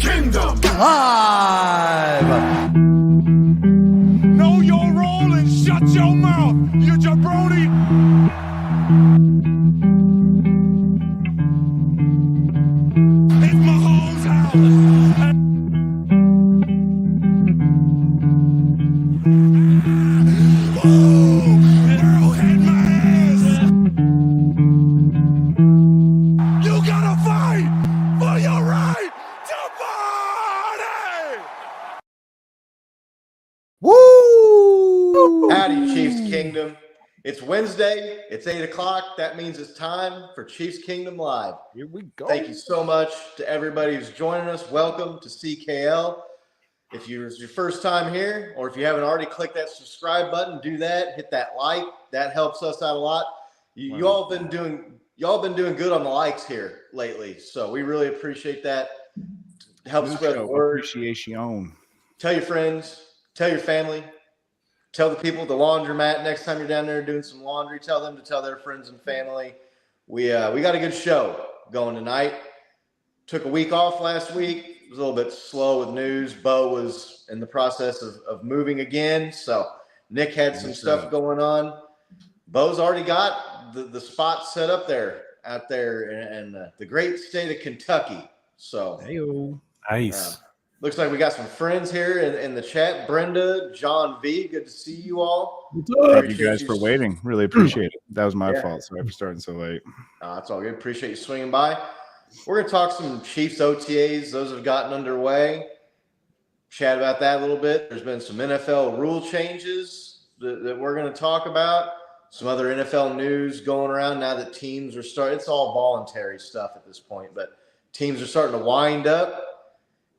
Kingdom Live. Know your role and shut your mouth, you jabroni. It's Mahomes' house. Woo! World hit my ass. You gotta fight for your right to party. Woo! Howdy, Chiefs Kingdom. It's Wednesday. It's 8 o'clock. That means it's time for Chiefs Kingdom Live. Here we go. Thank you so much to everybody who's joining us. Welcome to CKL. If it's your first time here, or if you haven't already clicked that subscribe button, do that. Hit that like. That helps us out a lot. You all been doing good on the likes here lately, so we really appreciate that. Help spread the word. Appreciation. Tell your friends. Tell your family. Tell the people at the laundromat next time you're down there doing some laundry. Tell them to tell their friends and family. We got a good show going tonight. Took a week off last week. It was a little bit slow with news. Bo was in the process of moving again, so Nick had some stuff going on. Bo's already got the spot set up there out there in the great state of Kentucky. So Nice. Looks like we got some friends here in the chat. Brenda, John V, good to see you all. Thank you guys for waiting. Really appreciate it. That was my fault. Sorry for starting so late. That's all good. Appreciate you swinging by. We're going to talk some Chiefs OTAs. Those have gotten underway. Chat about that a little bit. There's been some NFL rule changes that we're going to talk about. Some other NFL news going around now that teams are starting. It's all voluntary stuff at this point, but teams are starting to wind up.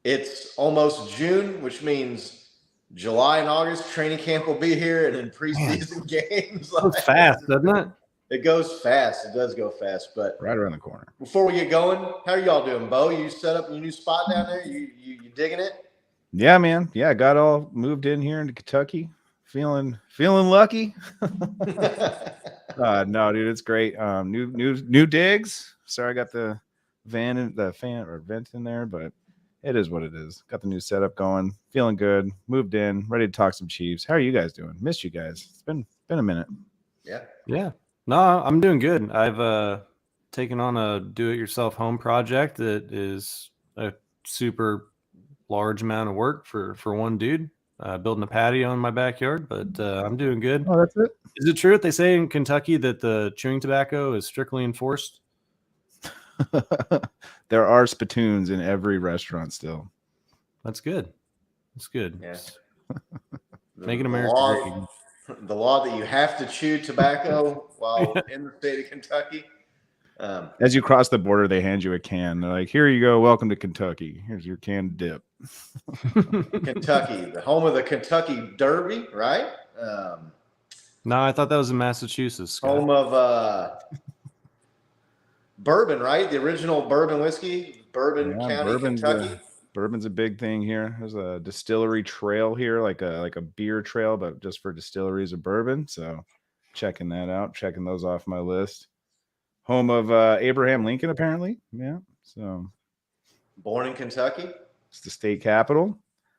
It's almost June, which means July and August training camp will be here, and then preseason games. Goes fast, doesn't it? It goes fast. It does go fast, but Right around the corner. Before we get going, how are y'all doing, Bo? You set up your new spot down there? You digging it? Yeah, man. Yeah, I got all moved in here into Kentucky. Feeling lucky. No, dude, it's great. New digs. Sorry, I got the fan or vent in there, but it is what it is. Got the new setup going. Feeling good. Moved in. Ready to talk some Chiefs. How are you guys doing? Missed you guys. It's been a minute. Yeah. No, I'm doing good. I've taken on a do-it-yourself home project that is a super large amount of work for one dude. Building a patio in my backyard, but I'm doing good. Oh, that's it? Is it true that they say in Kentucky that the chewing tobacco is strictly enforced? There are spittoons in every restaurant still. That's good. That's good. Yeah. Making America great. The law that you have to chew tobacco while in the state of Kentucky. As you cross the border, they hand you a can. They're like, "Here you go. Welcome to Kentucky. Here's your canned dip." Kentucky, the home of the Kentucky Derby, right? No, I thought that was in Massachusetts. Scott. Home of bourbon, right? The original bourbon whiskey, Bourbon County, Kentucky. Bourbon's a big thing here. There's a distillery trail here, like a beer trail, but just for distilleries of bourbon. So checking that out, checking those off my list. Home of Abraham Lincoln, apparently. Yeah. So Born in Kentucky. It's the state capital.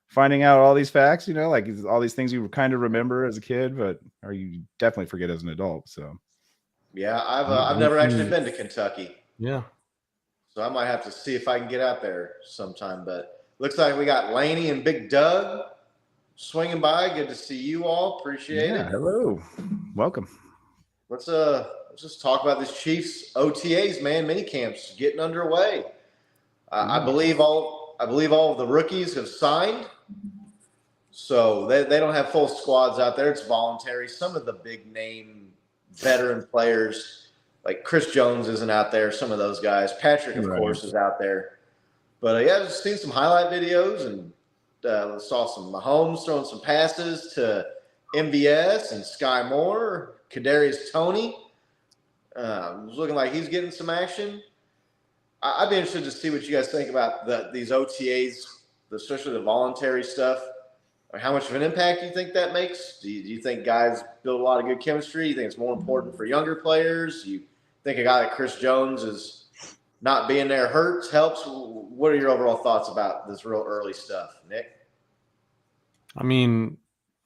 Finding out all these facts, like all these things you kind of remember as a kid, or you definitely forget as an adult. So yeah, I've never actually been to Kentucky. Yeah. So I might have to see if I can get out there sometime. But looks like we got Laney and Big Doug swinging by. Good to see you all. Appreciate it. Hello. Welcome. Let's just talk about this Chiefs OTAs, man. Mini camps getting underway. I believe all of the rookies have signed. So they don't have full squads out there. It's voluntary. Some of the big name veteran players like Chris Jones isn't out there. Some of those guys. Patrick, of course, is out there. But I've seen some highlight videos and saw some Mahomes throwing some passes to MVS and Sky Moore, Kadarius Toney. It's looking like he's getting some action. I'd be interested to see what you guys think about these OTAs, especially the voluntary stuff. How much of an impact do you think that makes? Do you think guys build a lot of good chemistry? Do you think it's more important for younger players? You think a guy like Chris Jones is not being there hurts, helps? What are your overall thoughts about this real early stuff, Nick? I mean,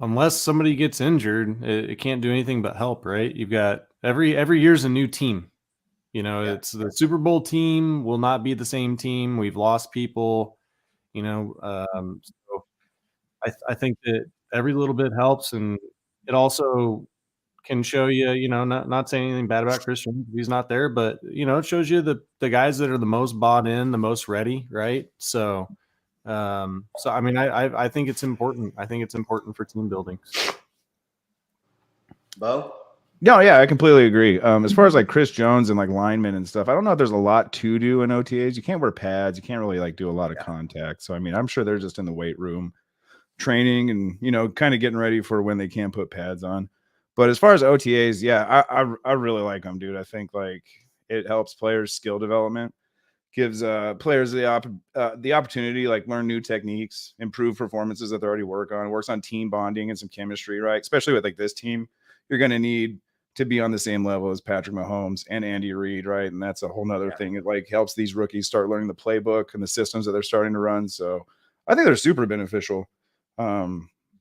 unless somebody gets injured, it can't do anything but help, right? You've got every year's a new team. Yeah. It's the Super Bowl team will not be the same team. We've lost people, so I think that every little bit helps, and it also can show you, not saying anything bad about Christian, he's not there, but it shows you the guys that are the most bought in, the most ready, right? So, I mean, I think it's important. I think it's important for team building. Bo? No, yeah, I completely agree. As far as like Chris Jones and like linemen and stuff, I don't know if there's a lot to do in OTAs. You can't wear pads. You can't really like do a lot of contact. So I mean, I'm sure they're just in the weight room training and kind of getting ready for when they can put pads on. But as far as OTAs, yeah, I really like them, dude. I think like it helps players' skill development, gives players the opportunity like learn new techniques, improve performances that they already works on team bonding and some chemistry, right? Especially with like this team, you're going to need to be on the same level as Patrick Mahomes and Andy Reid, right? And that's a whole nother thing. It like helps these rookies start learning the playbook and the systems that they're starting to run. So I think they're super beneficial.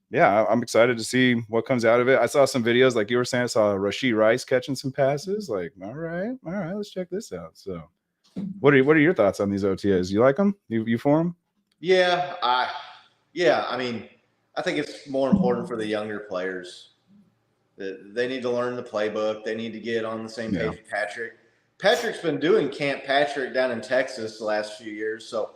Yeah, I'm excited to see what comes out of it. I saw some videos, like you were saying, I saw Rashee Rice catching some passes. Like, all right, let's check this out. So what are your thoughts on these OTAs? You like them? You for them? Yeah, I mean, I think it's more important for the younger players. They need to learn the playbook. They need to get on the same page with Patrick. Patrick's been doing Camp Patrick down in Texas the last few years, so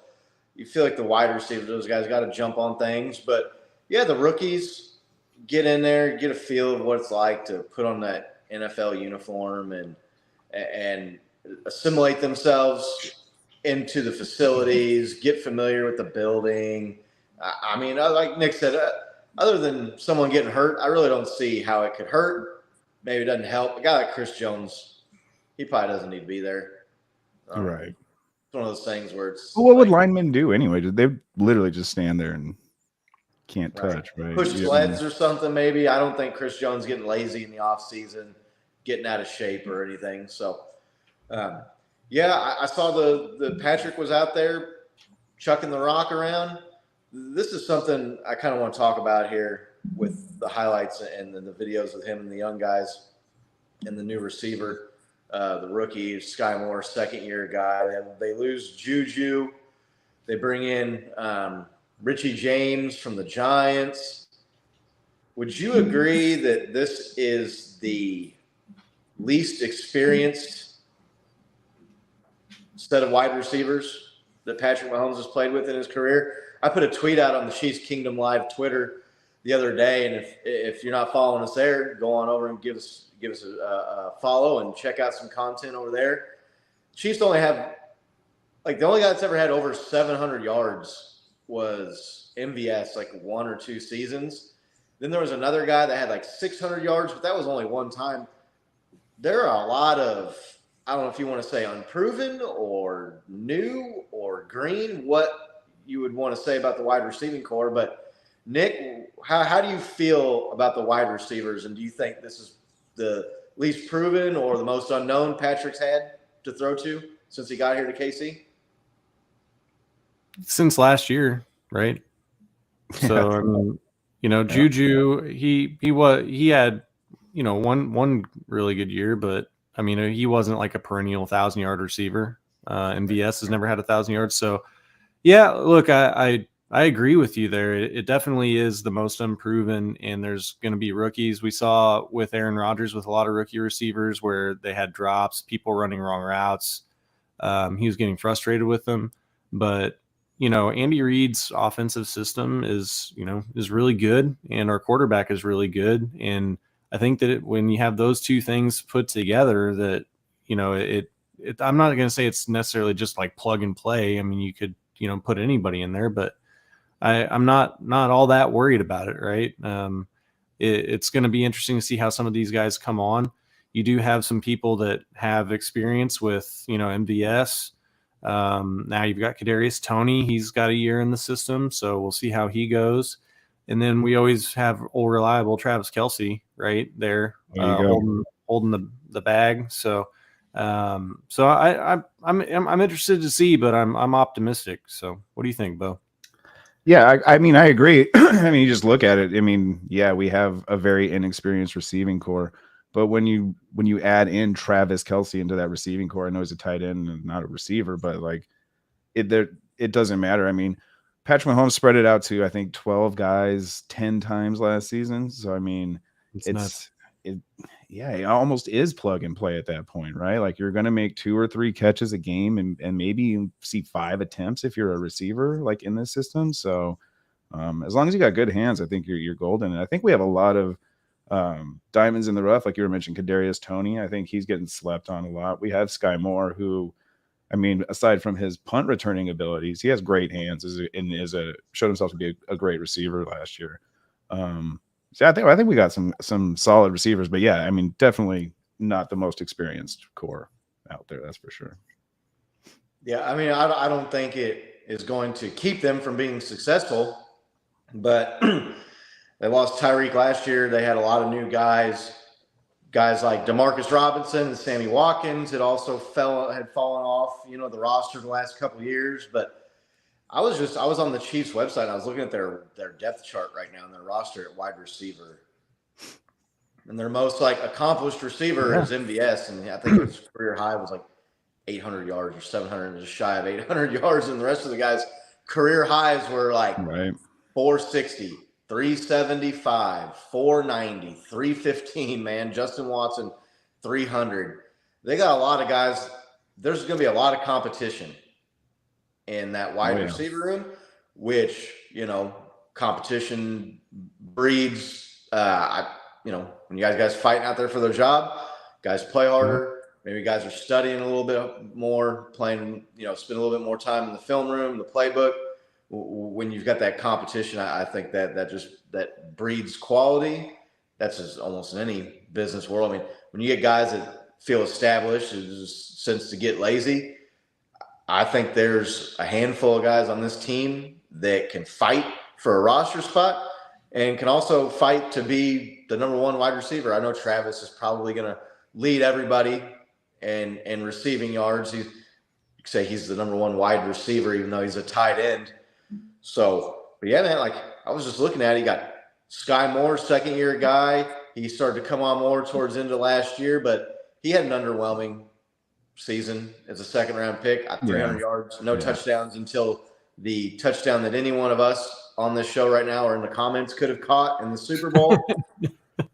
you feel like the wide receivers, those guys got to jump on things. But yeah, the rookies get in there, get a feel of what it's like to put on that NFL uniform and assimilate themselves into the facilities, get familiar with the building. I mean, like Nick said, other than someone getting hurt, I really don't see how it could hurt. Maybe it doesn't help. A guy like Chris Jones, he probably doesn't need to be there. Right. It's one of those things where it's. Well, what would linemen do anyway? They literally just stand there and can't touch, right? Push sleds or something, maybe. I don't think Chris Jones getting lazy in the offseason, getting out of shape or anything. So, yeah, I saw the Patrick was out there chucking the rock around. This is something I kind of want to talk about here with the highlights and the videos of him and the young guys and the new receiver, the rookie, Sky Moore, second-year guy. They lose Juju. They bring in Richie James from the Giants. Would you agree that this is the least experienced set of wide receivers that Patrick Mahomes has played with in his career? I put a tweet out on the Chiefs Kingdom Live Twitter the other day, and if you're not following us there, go on over and give us a follow and check out some content over there. Chiefs only have, like, the only guy that's ever had over 700 yards was MVS, like 1 or 2 seasons. Then there was another guy that had like 600 yards, but that was only one time. There are a lot of, I don't know if you want to say unproven or new or green, what you would want to say about the wide receiving core. But Nick, how do you feel about the wide receivers? And do you think this is the least proven or the most unknown Patrick's had to throw to since he got here to KC? Since last year, right? So I mean, Juju, he had, one really good year, but I mean, he wasn't like a perennial 1,000-yard receiver. MVS has never had 1,000 yards. So yeah, look, I agree with you there. It definitely is the most unproven, and there's going to be rookies. We saw with Aaron Rodgers with a lot of rookie receivers where they had drops, people running wrong routes. He was getting frustrated with them, but Andy Reid's offensive system is really good, and our quarterback is really good. And I think that when you have those two things put together, that, I'm not going to say it's necessarily just like plug and play. I mean, you could, put anybody in there, but I'm not all that worried about it. Right. It's going to be interesting to see how some of these guys come on. You do have some people that have experience with, MVS. Now you've got Kadarius Toney. He's got a year in the system, so we'll see how he goes. And then we always have old reliable Travis Kelce right there, holding the bag. So So I'm interested to see, but I'm optimistic. So what do you think, Bo? Yeah, I mean, I agree. I mean, you just look at it. I mean, yeah, we have a very inexperienced receiving core, but when you add in Travis Kelce into that receiving core, I know he's a tight end and not a receiver, but like it doesn't matter. I mean, Patrick Mahomes spread it out to I think 12 guys 10 times last season. So I mean, It's nuts. it almost is plug and play at that point, right? Like you're going to make 2 or 3 catches a game and maybe you see 5 attempts if you're a receiver like in this system. So as long as you got good hands, I think you're golden. And I think we have a lot of diamonds in the rough, like you were mentioning, Kadarius Toney. I think he's getting slept on a lot. We have Sky Moore, who, I mean, aside from his punt returning abilities, he has great hands and showed himself to be a great receiver last year. So I think we got some solid receivers, but yeah, I mean, definitely not the most experienced core out there. That's for sure. Yeah, I mean, I don't think it is going to keep them from being successful, but they lost Tyreek last year. They had a lot of new guys like Demarcus Robinson and Sammy Watkins had also fallen off, the roster the last couple of years. But I was on the Chiefs website and I was looking at their depth chart right now and their roster at wide receiver. And their most like accomplished receiver is MVS, and I think his career high was like 800 yards or 700, just shy of 800 yards, and the rest of the guys' career highs were like 460, 375, 490, 315, man. Justin Watson, 300. They got a lot of guys. There's going to be a lot of competition in that wide receiver room, which, competition breeds, when you guys fighting out there for their job, guys play harder. Maybe guys are studying a little bit more, playing, spend a little bit more time in the film room, the playbook. When you've got that competition, I think that breeds quality. That's just almost in any business world. I mean, when you get guys that feel established, it just sense to get lazy. I think there's a handful of guys on this team that can fight for a roster spot and can also fight to be the number one wide receiver. I know Travis is probably going to lead everybody and receiving yards. You say he's the number one wide receiver, even though he's a tight end. So, but yeah, man, like I was just looking at it. You got Sky Moore, second-year guy. He started to come on more towards the end of last year, but he had an underwhelming season as a second-round pick. 300 yards, no touchdowns until the touchdown that any one of us on this show right now or in the comments could have caught in the Super Bowl.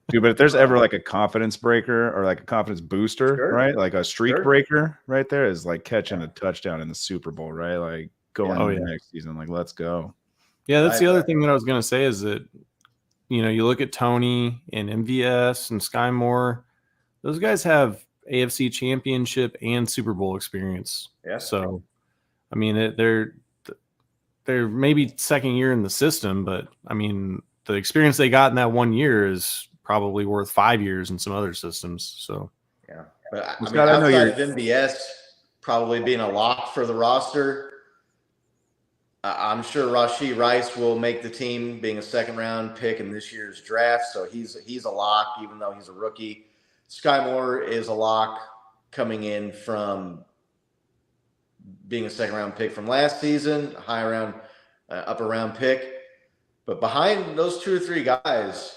Dude, but if there's ever like a confidence breaker or like a confidence booster, right? Like a streak breaker right there is like catching a touchdown in the Super Bowl, right? Like going into next season, like let's go. Yeah, that's the other thing that I was going to say is that, you look at Tony and MVS and Sky Moore, those guys have AFC Championship and Super Bowl experience. Yeah. So, I mean, they're maybe second year in the system, but I mean, the experience they got in that 1 year is probably worth 5 years in some other systems. So, yeah. But I mean, outside of MVS probably being a lock for the roster, I'm sure Rashee Rice will make the team, being a second-round pick in this year's draft. So he's a lock, even though he's a rookie. Sky Moore is a lock coming in from being a second-round pick from last season, upper round pick. But behind those 2 or 3 guys,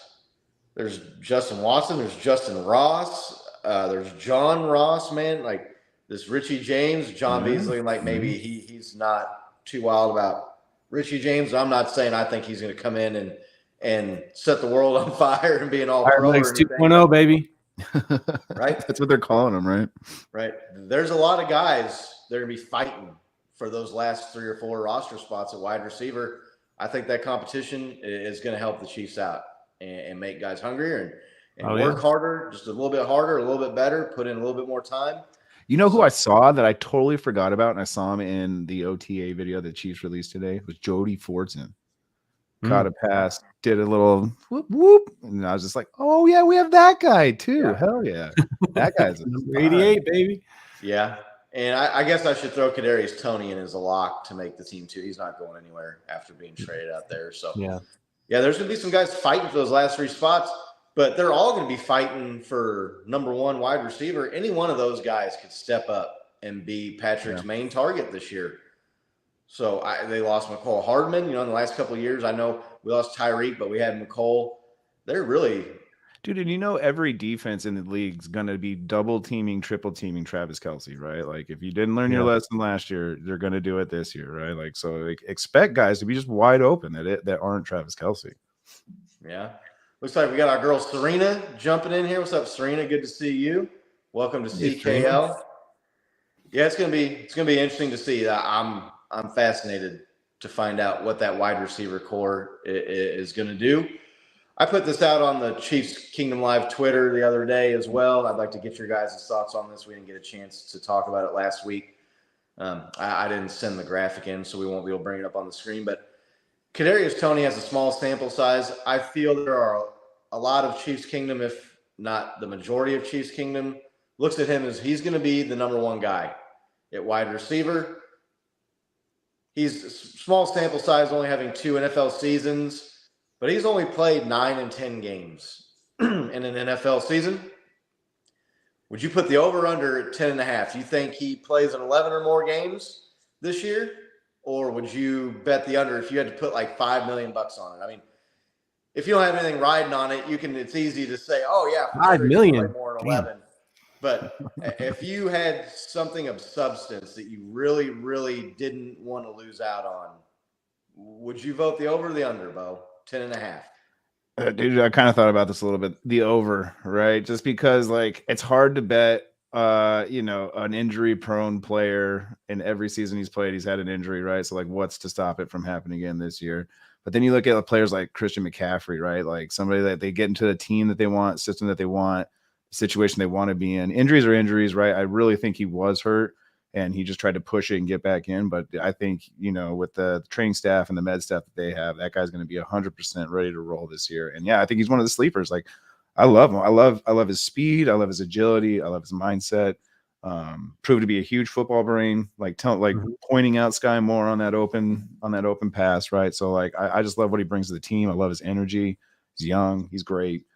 there's Justin Watson, there's Justin Ross, there's John Ross, man. Like this Richie James, John Beasley, like maybe he's not too wild about Richie James. I'm not saying I think he's going to come in and set the world on fire and be an all-pro. 2.0, baby. Right? That's what they're calling him, right? Right. There's a lot of guys that are going to be fighting for those last 3 or 4 roster spots at wide receiver. I think that competition is going to help the Chiefs out and make guys hungrier and work harder, just a little bit harder, a little bit better, put in a little bit more time. You know who I saw that I totally forgot about, and I saw him in the OTA video that Chiefs released today, was Jody Fortson. Caught a pass, did a little whoop, whoop, and I was just like, oh, yeah, we have that guy too. Yeah. Hell yeah. That guy's number 88, baby. Yeah. And I guess I should throw Kadarius Toney in as a lock to make the team too. He's not going anywhere after being traded out there. So, yeah, there's going to be some guys fighting for those last 3 spots. But they're all going to be fighting for number one wide receiver. Any one of those guys could step up and be Patrick's main target this year. So they lost McCole Hardman, in the last couple of years. I know we lost Tyreek, but we had McCole. They're really – dude, and every defense in the league is going to be double teaming, triple teaming Travis Kelce, right? Like if you didn't learn your lesson last year, they're going to do it this year, right? Like so, expect guys to be just wide open that aren't Travis Kelce. Yeah, looks like we got our girl Serena jumping in here. What's up, Serena? Good to see you. Welcome to CKL. Yeah, it's gonna be interesting to see. I'm fascinated to find out what that wide receiver core is going to do. I put this out on the Chiefs Kingdom Live Twitter the other day as well. I'd like to get your guys' thoughts on this. We didn't get a chance to talk about it last week. I didn't send the graphic in, so we won't be able to bring it up on the screen. But Kadarius Toney has a small sample size. I feel there are a lot of Chiefs Kingdom, if not the majority of Chiefs Kingdom, looks at him as he's going to be the number one guy at wide receiver. He's small sample size, only having 2 NFL seasons, but he's only played 9 and 10 games in an NFL season. Would you put the over-under at 10.5? Do you think he plays in 11 or more games this year? Or would you bet the under if you had to put like $5 million on it? I mean, if you don't have anything riding on it, it's easy to say, oh, yeah, for $5 million. Play more in 11. But if you had something of substance that you really, really didn't want to lose out on, would you vote the over or the under, Bo? 10.5. Dude, I kind of thought about this a little bit. The over, right? Just because it's hard to bet. An injury-prone player in every season he's played, he's had an injury, right? So what's to stop it from happening again this year? But then you look at players like Christian McCaffrey, right? Like somebody that they get into the team that they want, system that they want, situation they want to be in. Injuries are injuries, right? I really think he was hurt and he just tried to push it and get back in. But I think, with the training staff and the med staff that they have, that guy's going to be 100% ready to roll this year. And yeah, I think he's one of the sleepers. I love him. I love his speed. I love his agility. I love his mindset. Proved to be a huge football brain, pointing out Sky Moore on that open pass. Right. So I just love what he brings to the team. I love his energy. He's young. He's great.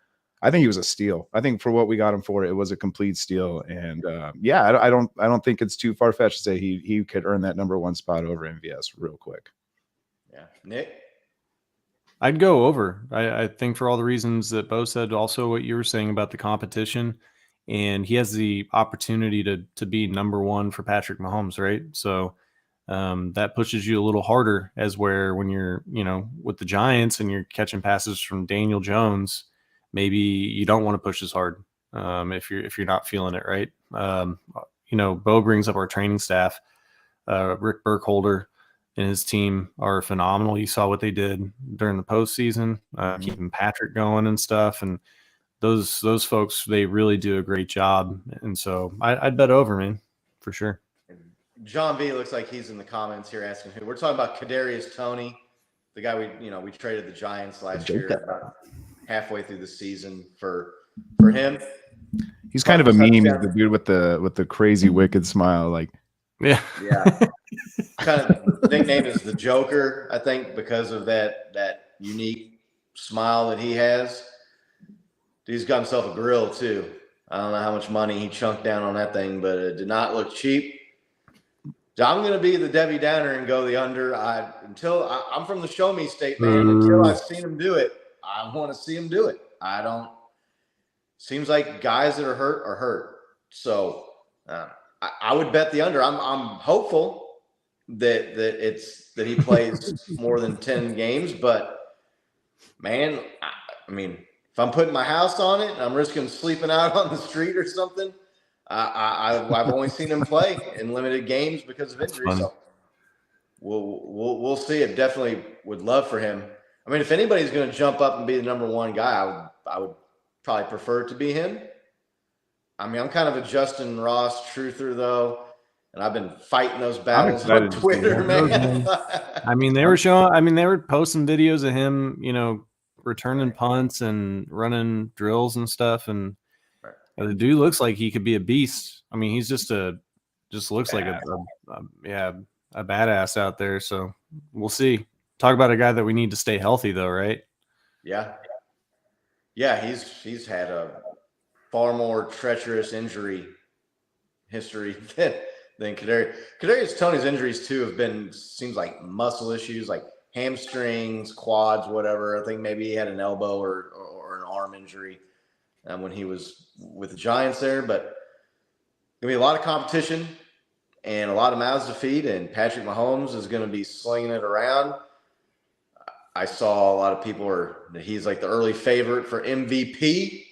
I think he was a steal. I think for what we got him for, it was a complete steal. And I don't think it's too far fetched to say he could earn that number one spot over MVS real quick. Yeah, Nick. I'd go over. I think for all the reasons that Bo said, also what you were saying about the competition, and he has the opportunity to be number one for Patrick Mahomes, right? So that pushes you a little harder when you're, with the Giants and you're catching passes from Daniel Jones, maybe you don't want to push as hard if you're not feeling it, right? Bo brings up our training staff. Rick Burkholder and his team are phenomenal. You saw what they did during the postseason, keeping Patrick going and stuff. And those folks, they really do a great job. And so I'd bet over, man, for sure. John V looks like he's in the comments here asking who. We're talking about Kadarius Toney, the guy we traded the Giants last year, about halfway through the season for him. He's kind of a meme. He's the dude with the crazy wicked smile, yeah. Kind of nickname is the Joker, I think, because of that unique smile that he has. He's got himself a grill too. I don't know how much money he chunked down on that thing, but it did not look cheap. So I'm going to be the Debbie Downer and go the under. I'm from the show me state, man. Until I've seen him do it, I want to see him do it. Seems like guys that are hurt. So I would bet the under. I'm hopeful that he plays more than 10 games, but man, if I'm putting my house on it and I'm risking sleeping out on the street or something, I've only seen him play in limited games because of injury. So we'll see. It definitely would love for him. If anybody's going to jump up and be the number one guy, I would probably prefer it to be him. I'm kind of a Justin Ross truther though, and I've been fighting those battles on Twitter, man. They were posting videos of him, returning punts and running drills and stuff, and the dude looks like he could be a beast. He's just looks like a badass out there. So we'll see. Talk about a guy that we need to stay healthy though, right? Yeah. Yeah, he's had a far more treacherous injury history than Kadarius. Kadarius Toney's injuries too have been, seems like, muscle issues, like hamstrings, quads, whatever. I think maybe he had an elbow or an arm injury when he was with the Giants there. But gonna be a lot of competition and a lot of mouths to feed, and Patrick Mahomes is going to be slinging it around. I saw a lot of people that he's like the early favorite for MVP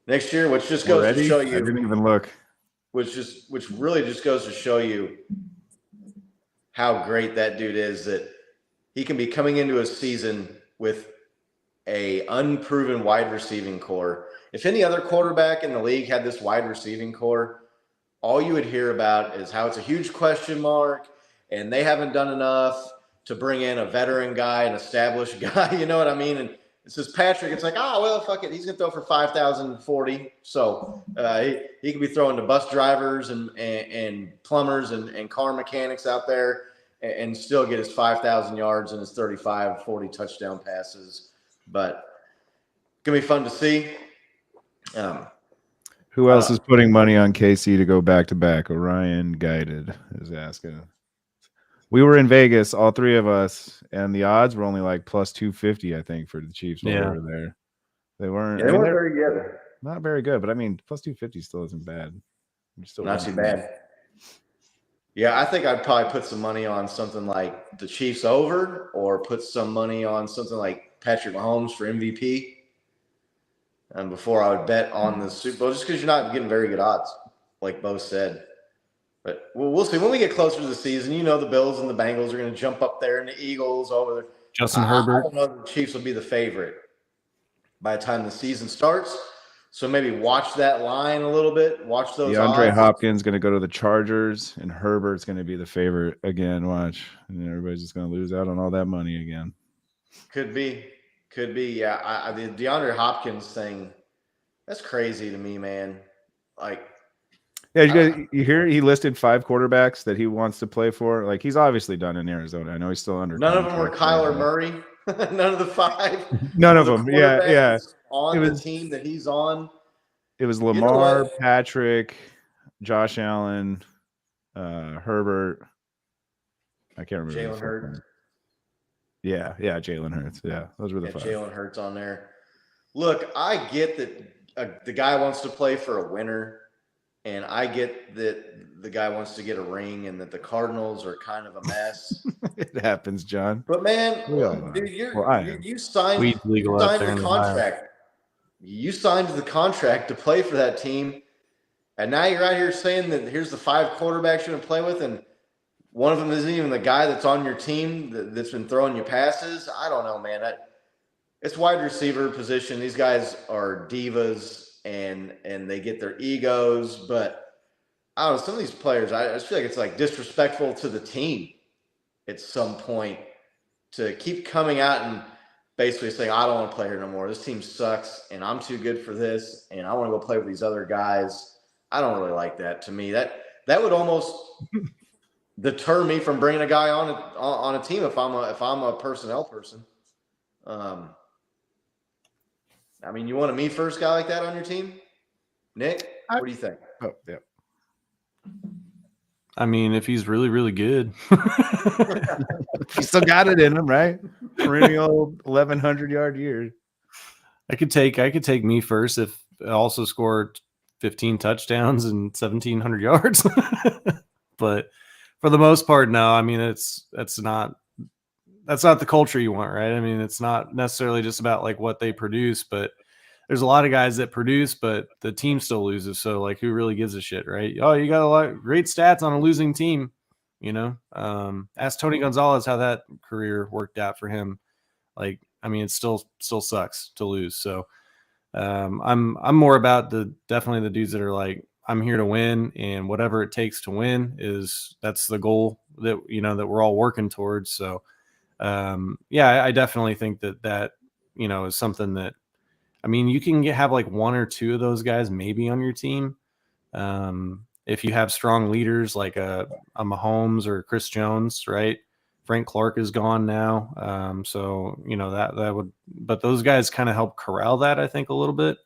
next year, which just goes to show you. I didn't even look. Which really just goes to show you how great that dude is, that he can be coming into a season with a unproven wide receiving core. If any other quarterback in the league had this wide receiving core, all you would hear about is how it's a huge question mark and they haven't done enough to bring in a veteran guy, an established guy. You know what I mean? And it says Patrick, it's like, well, fuck it. He's going to throw for 5,040. So he could be throwing to bus drivers and plumbers and car mechanics out there and still get his 5,000 yards and his 35, 40 touchdown passes. But it's going to be fun to see. Who else is putting money on KC to go back-to-back? Orion Guided is asking. We were in Vegas, all three of us, and the odds were only like plus 250, I think, for the Chiefs while we were there. They weren't. They weren't very good. Not very good, but I mean, plus 250 still isn't bad. Still not too bad. Yeah, I think I'd probably put some money on something like the Chiefs over, or put some money on something like Patrick Mahomes for MVP. And before I would bet on the Super Bowl, just because you're not getting very good odds, like Bo said. But we'll see. When we get closer to the season, the Bills and the Bengals are going to jump up there, and the Eagles over there. Justin Herbert. I don't know if the Chiefs will be the favorite by the time the season starts. So maybe watch that line a little bit. Watch those DeAndre odds. Hopkins going to go to the Chargers, and Herbert's going to be the favorite again. Watch. And everybody's just going to lose out on all that money again. Could be. Yeah, the DeAndre Hopkins thing, that's crazy to me, man. Like, yeah, you hear he listed 5 quarterbacks that he wants to play for. Like, he's obviously done in Arizona. I know he's still under. None of them were Kyler Murray. None of the 5. None of them. Yeah. On the team that he's on. It was Lamar, Patrick, Josh Allen, Herbert. I can't remember. Jalen Hurts. Yeah, Jalen Hurts. Yeah, those were the 5. Jalen Hurts on there. Look, I get that the guy wants to play for a winner, and I get that the guy wants to get a ring, and that the Cardinals are kind of a mess. It happens, John. But man, dude, you signed the contract. You signed the contract to play for that team, and now you're out here saying that here's the 5 quarterbacks you're going to play with, and one of them isn't even the guy that's on your team that's been throwing you passes. I don't know, man. It's wide receiver position. These guys are divas, and they get their egos. But I don't know, some of these players, I just feel like it's like disrespectful to the team at some point to keep coming out and basically saying, I don't want to play here no more. This team sucks, and I'm too good for this, and I want to go play with these other guys. I don't really like that. To me, that would almost deter me from bringing a guy on a team if I'm a personnel person. I mean, you want a me first guy like that on your team, Nick? What do you think? Oh, yeah. I mean, if he's really, really good, he still got it in him, right? Perennial 1,100-yard year. I could take me first if I also scored 15 touchdowns and 1,700 yards. But for the most part, no. I mean, that's not the culture you want, right? I mean, it's not necessarily just about like what they produce, but there's a lot of guys that produce, but the team still loses. So like, who really gives a shit, right? Oh, you got a lot of great stats on a losing team, Ask Tony Gonzalez how that career worked out for him. Like, I mean, it still sucks to lose. So I'm more about definitely the dudes that are like, I'm here to win, and whatever it takes to win that's the goal that that we're all working towards. So I definitely think that is something that, I mean, you can have like 1 or 2 of those guys maybe on your team. If you have strong leaders like a Mahomes or Chris Jones, right? Frank Clark is gone now. So, that would, but those guys kind of help corral that, I think, a little bit.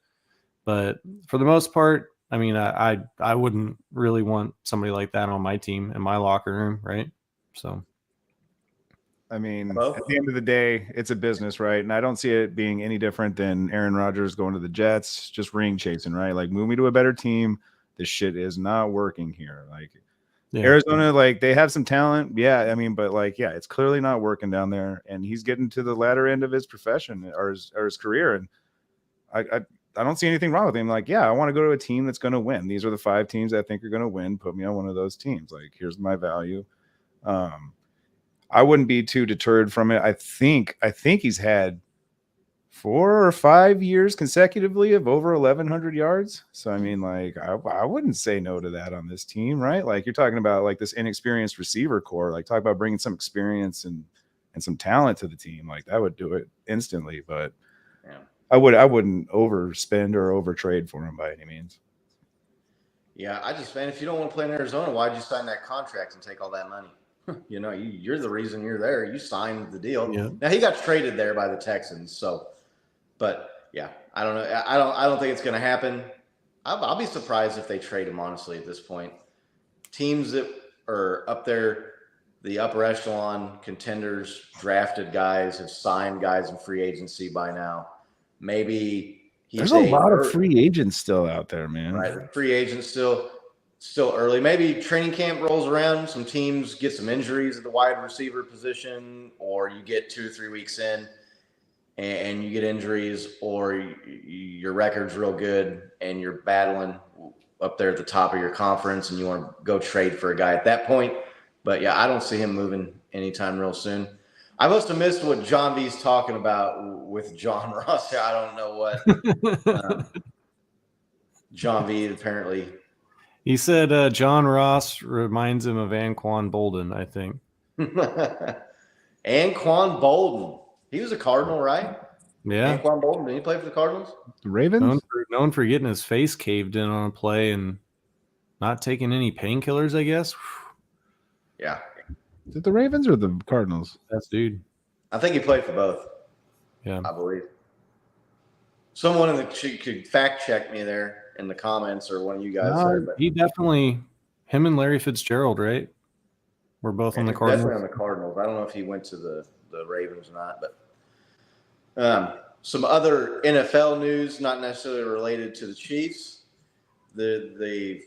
But for the most part, I mean, I wouldn't really want somebody like that on my team in my locker room, right? So, I mean, Hello? at the end of the day, it's a business, right? And I don't see it being any different than Aaron Rodgers going to the Jets, just ring chasing, right? Like, move me to a better team. This shit is not working here. Like, yeah. Arizona, like, they have some talent. Yeah. I mean, but like, yeah, it's clearly not working down there. And he's getting to the latter end of his profession or his career. And I don't see anything wrong with him. Like, yeah, I want to go to a team that's going to win. These are the 5 teams I think are going to win. Put me on one of those teams. Like, here's my value. I wouldn't be too deterred from it. I think he's had 4 or 5 years consecutively of over 1,100 yards. So, I mean, like, I wouldn't say no to that on this team, right? Like, you're talking about like this inexperienced receiver core. Like, talk about bringing some experience and some talent to the team. Like, that would do it instantly. But Yeah. I wouldn't overspend or overtrade for him by any means. Yeah, man, if you don't want to play in Arizona, why'd you sign that contract and take all that money? You're the reason you're there. You signed the deal. Yeah. Now he got traded there by the Texans, so. But yeah, I don't know. I don't think it's going to happen. I'll be surprised if they trade him, honestly, at this point. Teams that are up there, the upper echelon contenders, drafted guys, have signed guys in free agency by now. Maybe there's a lot of free agents still out there, man. Right, the free agents still early. Maybe training camp rolls around. Some teams get some injuries at the wide receiver position, or you get 2 or 3 weeks in and you get injuries, or your record's real good and you're battling up there at the top of your conference and you want to go trade for a guy at that point. But yeah, I don't see him moving anytime real soon. I must have missed what John V's talking about with John Ross. I don't know what John V apparently. He said John Ross reminds him of Anquan Bolden, I think. Anquan Bolden. He was a Cardinal, right? Yeah. Anquan Bolden. Did he play for the Cardinals? The Ravens? Known for getting his face caved in on a play and not taking any painkillers, I guess. Yeah. Is it the Ravens or the Cardinals? That's dude. I think he played for both. Yeah. I believe. Someone could fact check me there in the comments, or one of you guys. There, but he definitely, him and Larry Fitzgerald, right? We're both on the Cardinals. Definitely on the Cardinals. I don't know if he went to the Ravens or not, but some other NFL news, not necessarily related to the Chiefs. The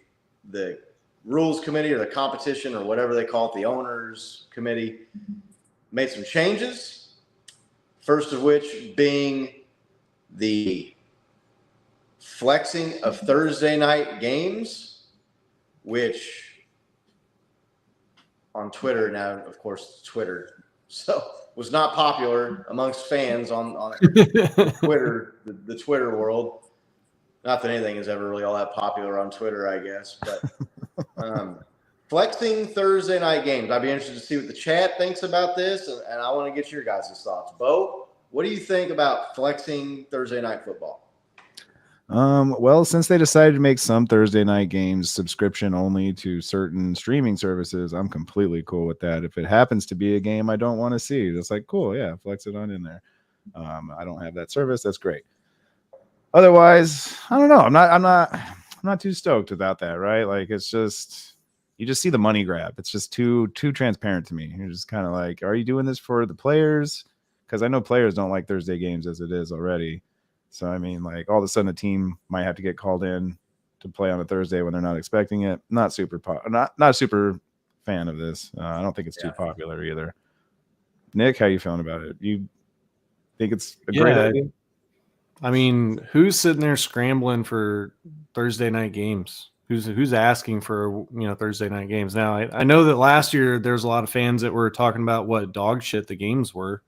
rules committee or the competition or whatever they call it, the owners committee, made some changes. First of which being the flexing of Thursday night games, which on Twitter now, of course, Twitter, so was not popular amongst fans on Twitter, the Twitter world. Not that anything is ever really all that popular on Twitter, I guess, but flexing Thursday night games. I'd be interested to see what the chat thinks about this, and I want to get your guys' thoughts. Bo, what do you think about flexing Thursday night football? Well, since they decided to make some Thursday night games subscription only to certain streaming services, I'm completely cool with that. If it happens to be a game I don't want to see, it's like, cool, yeah, flex it on in there. I don't have that service. That's great. Otherwise, I don't know. I'm not too stoked about that, right? Like, it's just, you just see the money grab. It's just too transparent to me. You're just kind of like, are you doing this for the players? Because I know players don't like Thursday games as it is already. So, I mean, like, all of a sudden a team might have to get called in to play on a Thursday when they're not expecting it. Not super fan of this. I don't think it's too popular either. Nick, how you feeling about it? You think it's a great idea? I mean, who's sitting there scrambling for Thursday night games? Who's asking for Thursday night games? Now, I know that last year there's a lot of fans that were talking about what dog shit the games were.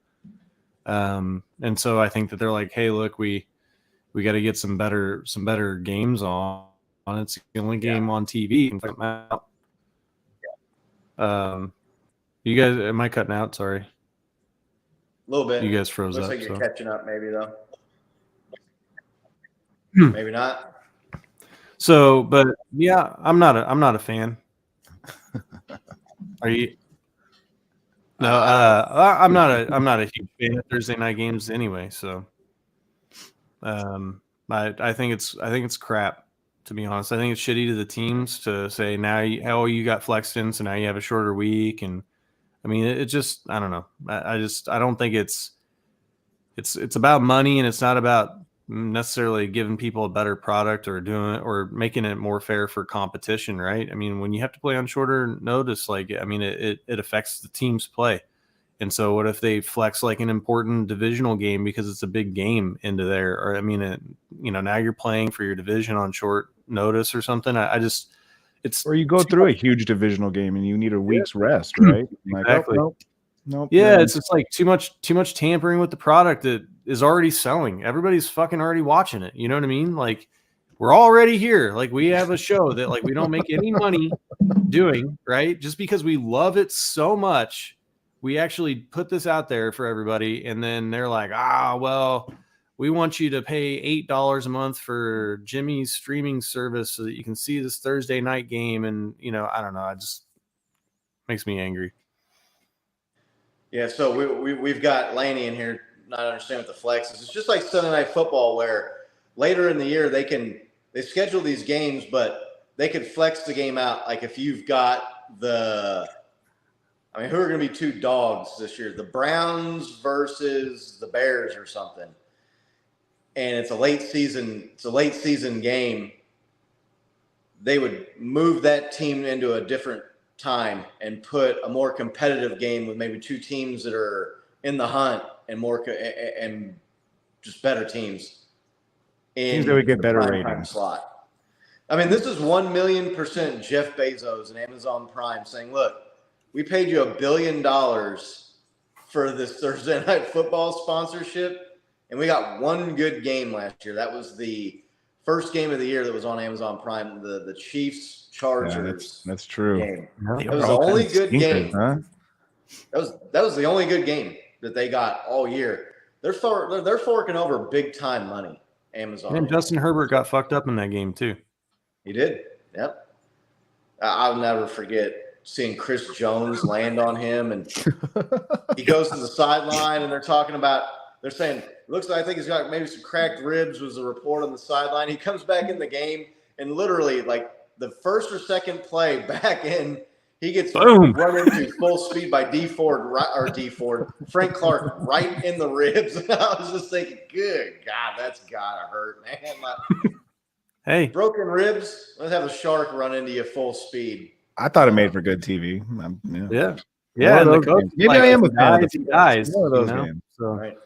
And so I think that they're like, hey, look, we got to get some better games on. It's the only game on TV. You guys, am I cutting out? Sorry. A little bit. You guys froze Looks up. like you're so. catching up, maybe though. Maybe not. So, but yeah, I'm not a fan. Are you? No, I'm not a huge fan of Thursday night games anyway. So, I think it's crap, to be honest. I think it's shitty to the teams to say now you got flexed in, so now you have a shorter week, and I mean it just I don't know. I don't think it's about money, and it's not about necessarily giving people a better product or doing it or making it more fair for competition, right? I mean, when you have to play on shorter notice, like I mean, it affects the team's play. And so, what if they flex like an important divisional game because it's a big game into there? Or I mean, now you're playing for your division on short notice or something. I just it's Or you go through a huge divisional game and you need a week's rest, right? Exactly. Like, nope. Yeah, it's just like too much tampering with the product that is already selling. Everybody's fucking already watching it. You know what I mean? Like we're already here. Like we have a show that like we don't make any money doing, right? Just because we love it so much, we actually put this out there for everybody, and then they're like, well, we want you to pay $8 a month for Jimmy's streaming service so that you can see this Thursday night game. And I don't know, it just makes me angry. Yeah, so we've got Laney in here not understanding what the flex is. It's just like Sunday Night Football, where later in the year they schedule these games, but they could flex the game out. Like if you've got who are going to be two dogs this year? The Browns versus the Bears or something. And it's a late season game. They would move that team into a different time and put a more competitive game with maybe two teams that are in the hunt and just better teams. Teams that would get better ratings. Slot. I mean, this is 1,000,000% Jeff Bezos and Amazon Prime saying, look, we paid you $1 billion for this Thursday Night Football sponsorship, and we got one good game last year. That was the first game of the year that was on Amazon Prime, the Chiefs Chargers. Yeah, that's true. Game. It was the only good game. Huh? That was the only good game that they got all year. They're forking over big time money. Amazon. And Justin Herbert got fucked up in that game too. He did. Yep. I'll never forget seeing Chris Jones land on him, and he goes to the sideline, and they're saying, looks like I think he's got maybe some cracked ribs, was the report on the sideline. He comes back in the game, and literally, like the first or second play back in, he gets run into full speed by Frank Clark right in the ribs. And I was just thinking, good God, that's gotta hurt, man. Hey, broken ribs. Let's have a shark run into you full speed. I thought it made for good TV. Yeah. And the coach, maybe I am a fan of the guys. One of those games. So. Right.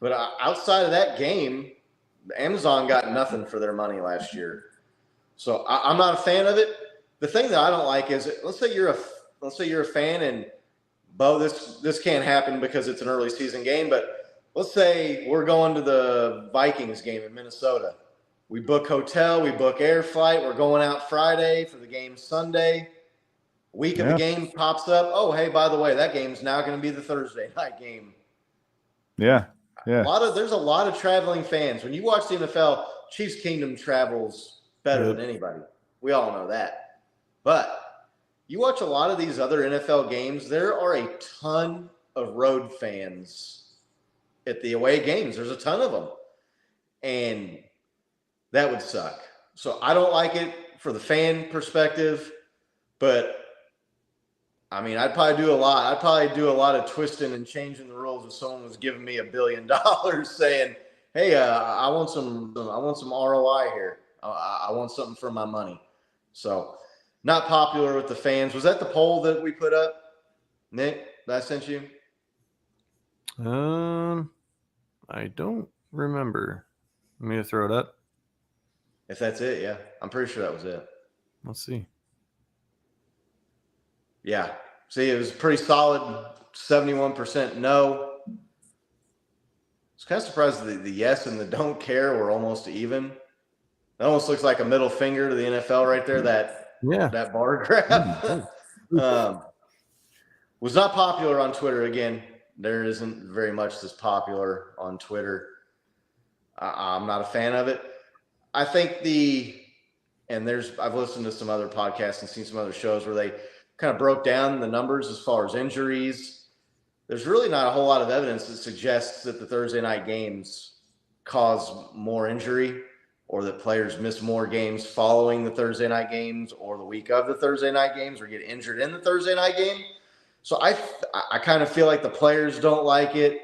But outside of that game, Amazon got nothing for their money last year. So I'm not a fan of it. The thing that I don't like is, let's say you're a fan, and Bo, this can't happen because it's an early season game, but let's say we're going to the Vikings game in Minnesota. We book hotel, we book air flight, we're going out Friday for the game Sunday. Week of the game pops up. Oh, hey, by the way, that game's now going to be the Thursday night game. Yeah. There's a lot of traveling fans. When you watch the NFL, Chiefs Kingdom travels better than anybody. We all know that. But you watch a lot of these other NFL games, there are a ton of road fans at the away games. There's a ton of them. And that would suck. So I don't like it for the fan perspective, but I mean, I'd probably do a lot. I'd probably do a lot of twisting and changing the rules if someone was giving me $1 billion saying, "Hey, I want some ROI here. I want something for my money." So, not popular with the fans. Was that the poll that we put up, Nick, that I sent you? I don't remember. Want me to throw it up? If that's it, yeah, I'm pretty sure that was it. Let's see. Yeah. See, it was pretty solid. 71% no. I was kind of surprised that the yes and the don't care were almost even. That almost looks like a middle finger to the NFL right there. That bar graph. Was not popular on Twitter. Again, there isn't very much that's popular on Twitter. I'm not a fan of it. I think I've listened to some other podcasts and seen some other shows where they kind of broke down the numbers as far as injuries. there's really not a whole lot of evidence that suggests that the Thursday night games cause more injury or that players miss more games following the Thursday night games or the week of the Thursday night games or get injured in the Thursday night game. So I kind of feel like the players don't like it.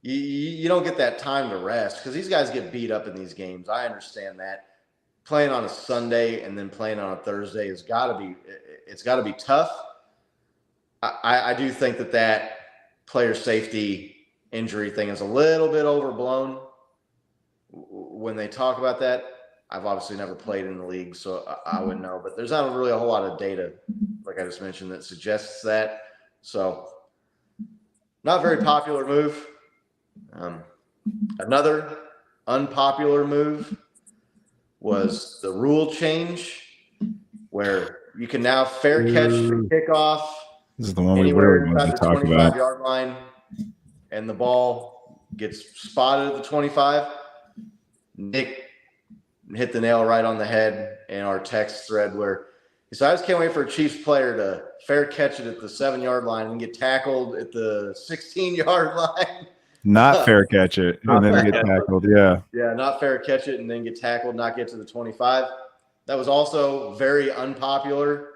You don't get that time to rest because these guys get beat up in these games. I understand that. Playing on a Sunday and then playing on a Thursday it's got to be tough. I do think that player safety injury thing is a little bit overblown when they talk about that. I've obviously never played in the league, so I wouldn't know, but there's not really a whole lot of data, like I just mentioned, that suggests that. So not very popular move. Another unpopular move was the rule change where you can now fair catch the kickoff This is the one we anywhere really wanted inside to the talk about. 25-yard line, and the ball gets spotted at the 25. Nick hit the nail right on the head in our text thread where he said, I just can't wait for a Chiefs player to fair catch it at the 7-yard line and get tackled at the 16-yard line. Not fair catch it and then get tackled. Yeah. Yeah, not fair catch it and then get tackled, not get to the 25. That was also very unpopular.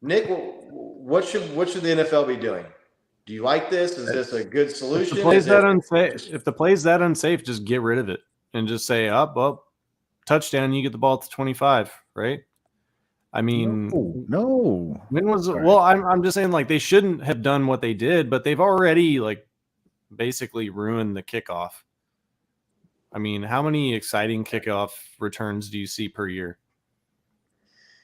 Nick, what should the NFL be doing? Do you like this? Is this a good solution? If the play's that unsafe, just get rid of it and just say, touchdown, you get the ball at the 25, right? I mean, no. When was it? Well, I'm just saying, like, they shouldn't have done what they did, but they've already, like, basically ruined the kickoff. I mean, how many exciting kickoff returns do you see per year?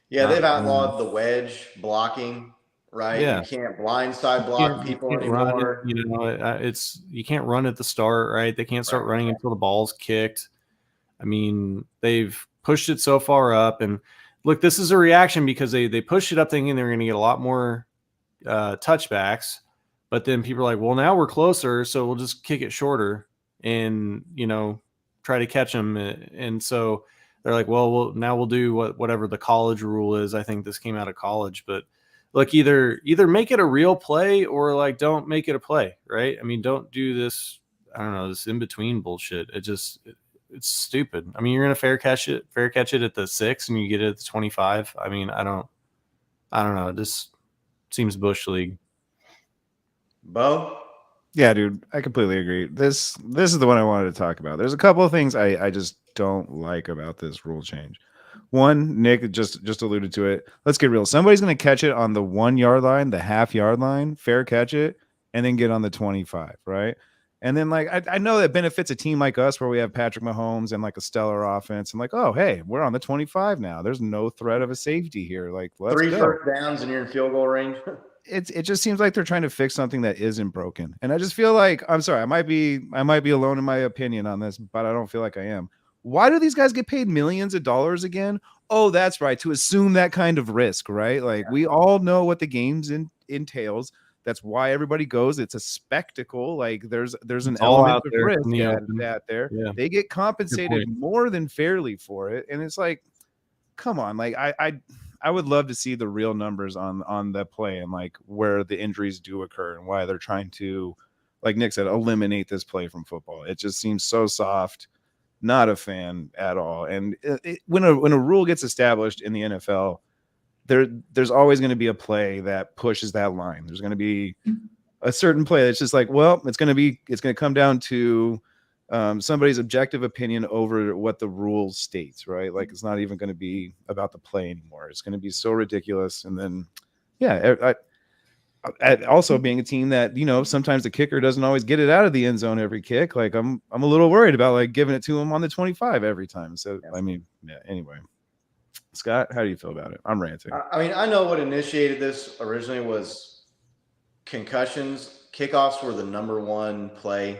Yeah, they've outlawed the wedge blocking, right? Yeah. You can't blindside block people anymore. You can't run at the start, right? They can't start running until the ball's kicked. I mean, they've pushed it so far up, and look, this is a reaction because they pushed it up thinking they're going to get a lot more touchbacks, but then people are like, well, now we're closer, so we'll just kick it shorter and, try to catch them. And so they're like, well, now we'll do whatever the college rule is. I think this came out of college, but look, either make it a real play or like don't make it a play, right? I mean, don't do this, I don't know, this in between bullshit. It's stupid. I mean, you're gonna fair catch it at the 6 and you get it at the 25. I mean, I don't know. This seems bush league. Bo? Yeah, dude, I completely agree. This is the one I wanted to talk about. There's a couple of things I just don't like about this rule change. One, Nick just alluded to it. Let's get real. Somebody's going to catch it on the 1-yard line, the half-yard line, fair catch it, and then get on the 25, right? And then, like, I know that benefits a team like us where we have Patrick Mahomes and, like, a stellar offense. And, like, oh, hey, we're on the 25 now. There's no threat of a safety here. Like, let's go. 3 first downs and you're in field goal range. It just seems like they're trying to fix something that isn't broken. And I just feel like, I'm sorry, I might be alone in my opinion on this, but I don't feel like I am. Why do these guys get paid millions of dollars again? Oh, that's right. To assume that kind of risk, right? Like, we all know what the games entails. That's why everybody goes. It's a spectacle. Like, there's an element of risk out there. Yeah. They get compensated more than fairly for it. And it's like, come on. Like, I would love to see the real numbers on the play and like where the injuries do occur and why they're trying to, like Nick said, eliminate this play from football. It just seems so soft. Not a fan at all. And when a rule gets established in the NFL, there's always going to be a play that pushes that line. There's going to be a certain play that's just like, well, it's going to come down to somebody's objective opinion over what the rule states, right? Like, it's not even going to be about the play anymore. It's going to be so ridiculous. And then, yeah, also being a team that, sometimes the kicker doesn't always get it out of the end zone every kick. Like, I'm a little worried about like giving it to him on the 25 every time. So, I mean, yeah, anyway. Scott, how do you feel about it? I'm ranting. I mean, I know what initiated this originally was concussions. Kickoffs were the number one play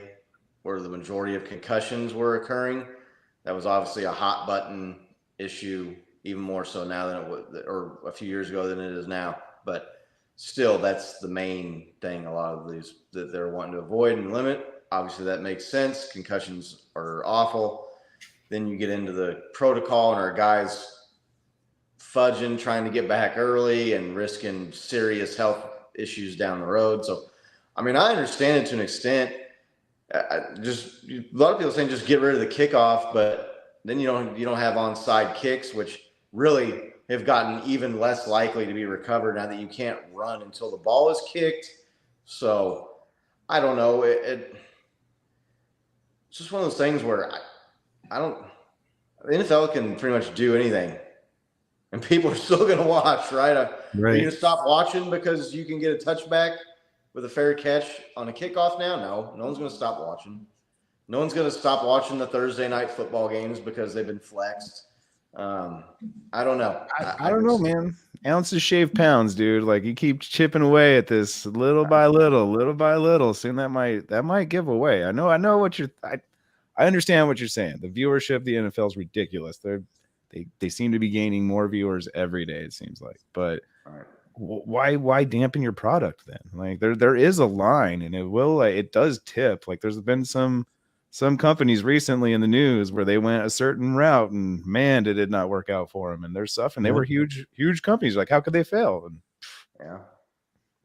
where the majority of concussions were occurring. That was obviously a hot button issue, even more so now than it was, or a few years ago than it is now. But still, that's the main thing a lot of these that they're wanting to avoid and limit. Obviously, that makes sense. Concussions are awful. Then you get into the protocol and our guys trying to get back early and risking serious health issues down the road. So I mean, I understand it to an extent. Just a lot of people saying just get rid of the kickoff, but then you don't have onside kicks, which really have gotten even less likely to be recovered now that you can't run until the ball is kicked. So I don't know. It's just one of those things where I don't. The NFL can pretty much do anything, and people are still going to watch, right? Are you going to stop watching because you can get a touchback with a fair catch on a kickoff now? No one's going to stop watching. No one's going to stop watching the Thursday night football games because they've been flexed. I don't know. I don't know, man. Ounces shave pounds, dude. Like you keep chipping away at this little by little. Soon that might give away. I know what you're. I understand what you're saying. The viewership of the NFL is ridiculous. They seem to be gaining more viewers every day. It seems like, but why dampen your product then? Like there is a line, and it does tip. Like there's been some companies recently in the news where they went a certain route, and man, did it not work out for them. And there's stuff, and they were huge companies. Like how could they fail? And yeah,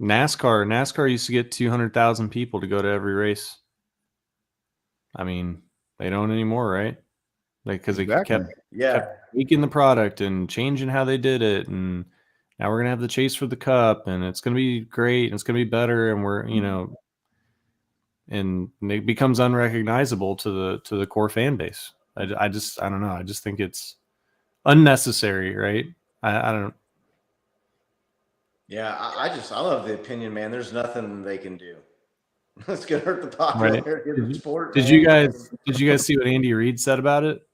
NASCAR used to get 200,000 people to go to every race. I mean, they don't anymore, right? Like because they kept tweaking the product and changing how they did it, and now we're gonna have the chase for the cup, and it's gonna be great, and it's gonna be better, and we're and it becomes unrecognizable to the core fan base. I don't know. I just think it's unnecessary, right? I don't. Yeah, I love the opinion, man. There's nothing they can do. It's gonna hurt the popularity of the sport. Did you guys see what Andy Reid said about it?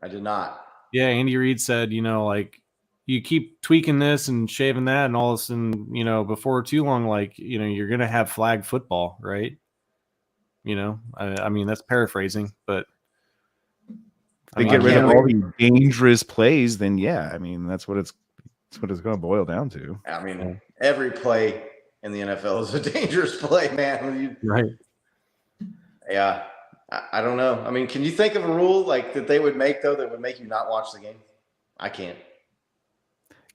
I did not. Yeah, Andy Reid said, like you keep tweaking this and shaving that, and all of a sudden, before too long, like you're gonna have flag football, right? I mean that's paraphrasing, but they get rid of all the dangerous plays, then yeah, I mean that's what it's going to boil down to. I mean, every play in the NFL is a dangerous play, man. Right. Yeah. I don't know. I mean, can you think of a rule like that they would make though that would make you not watch the game? I can't.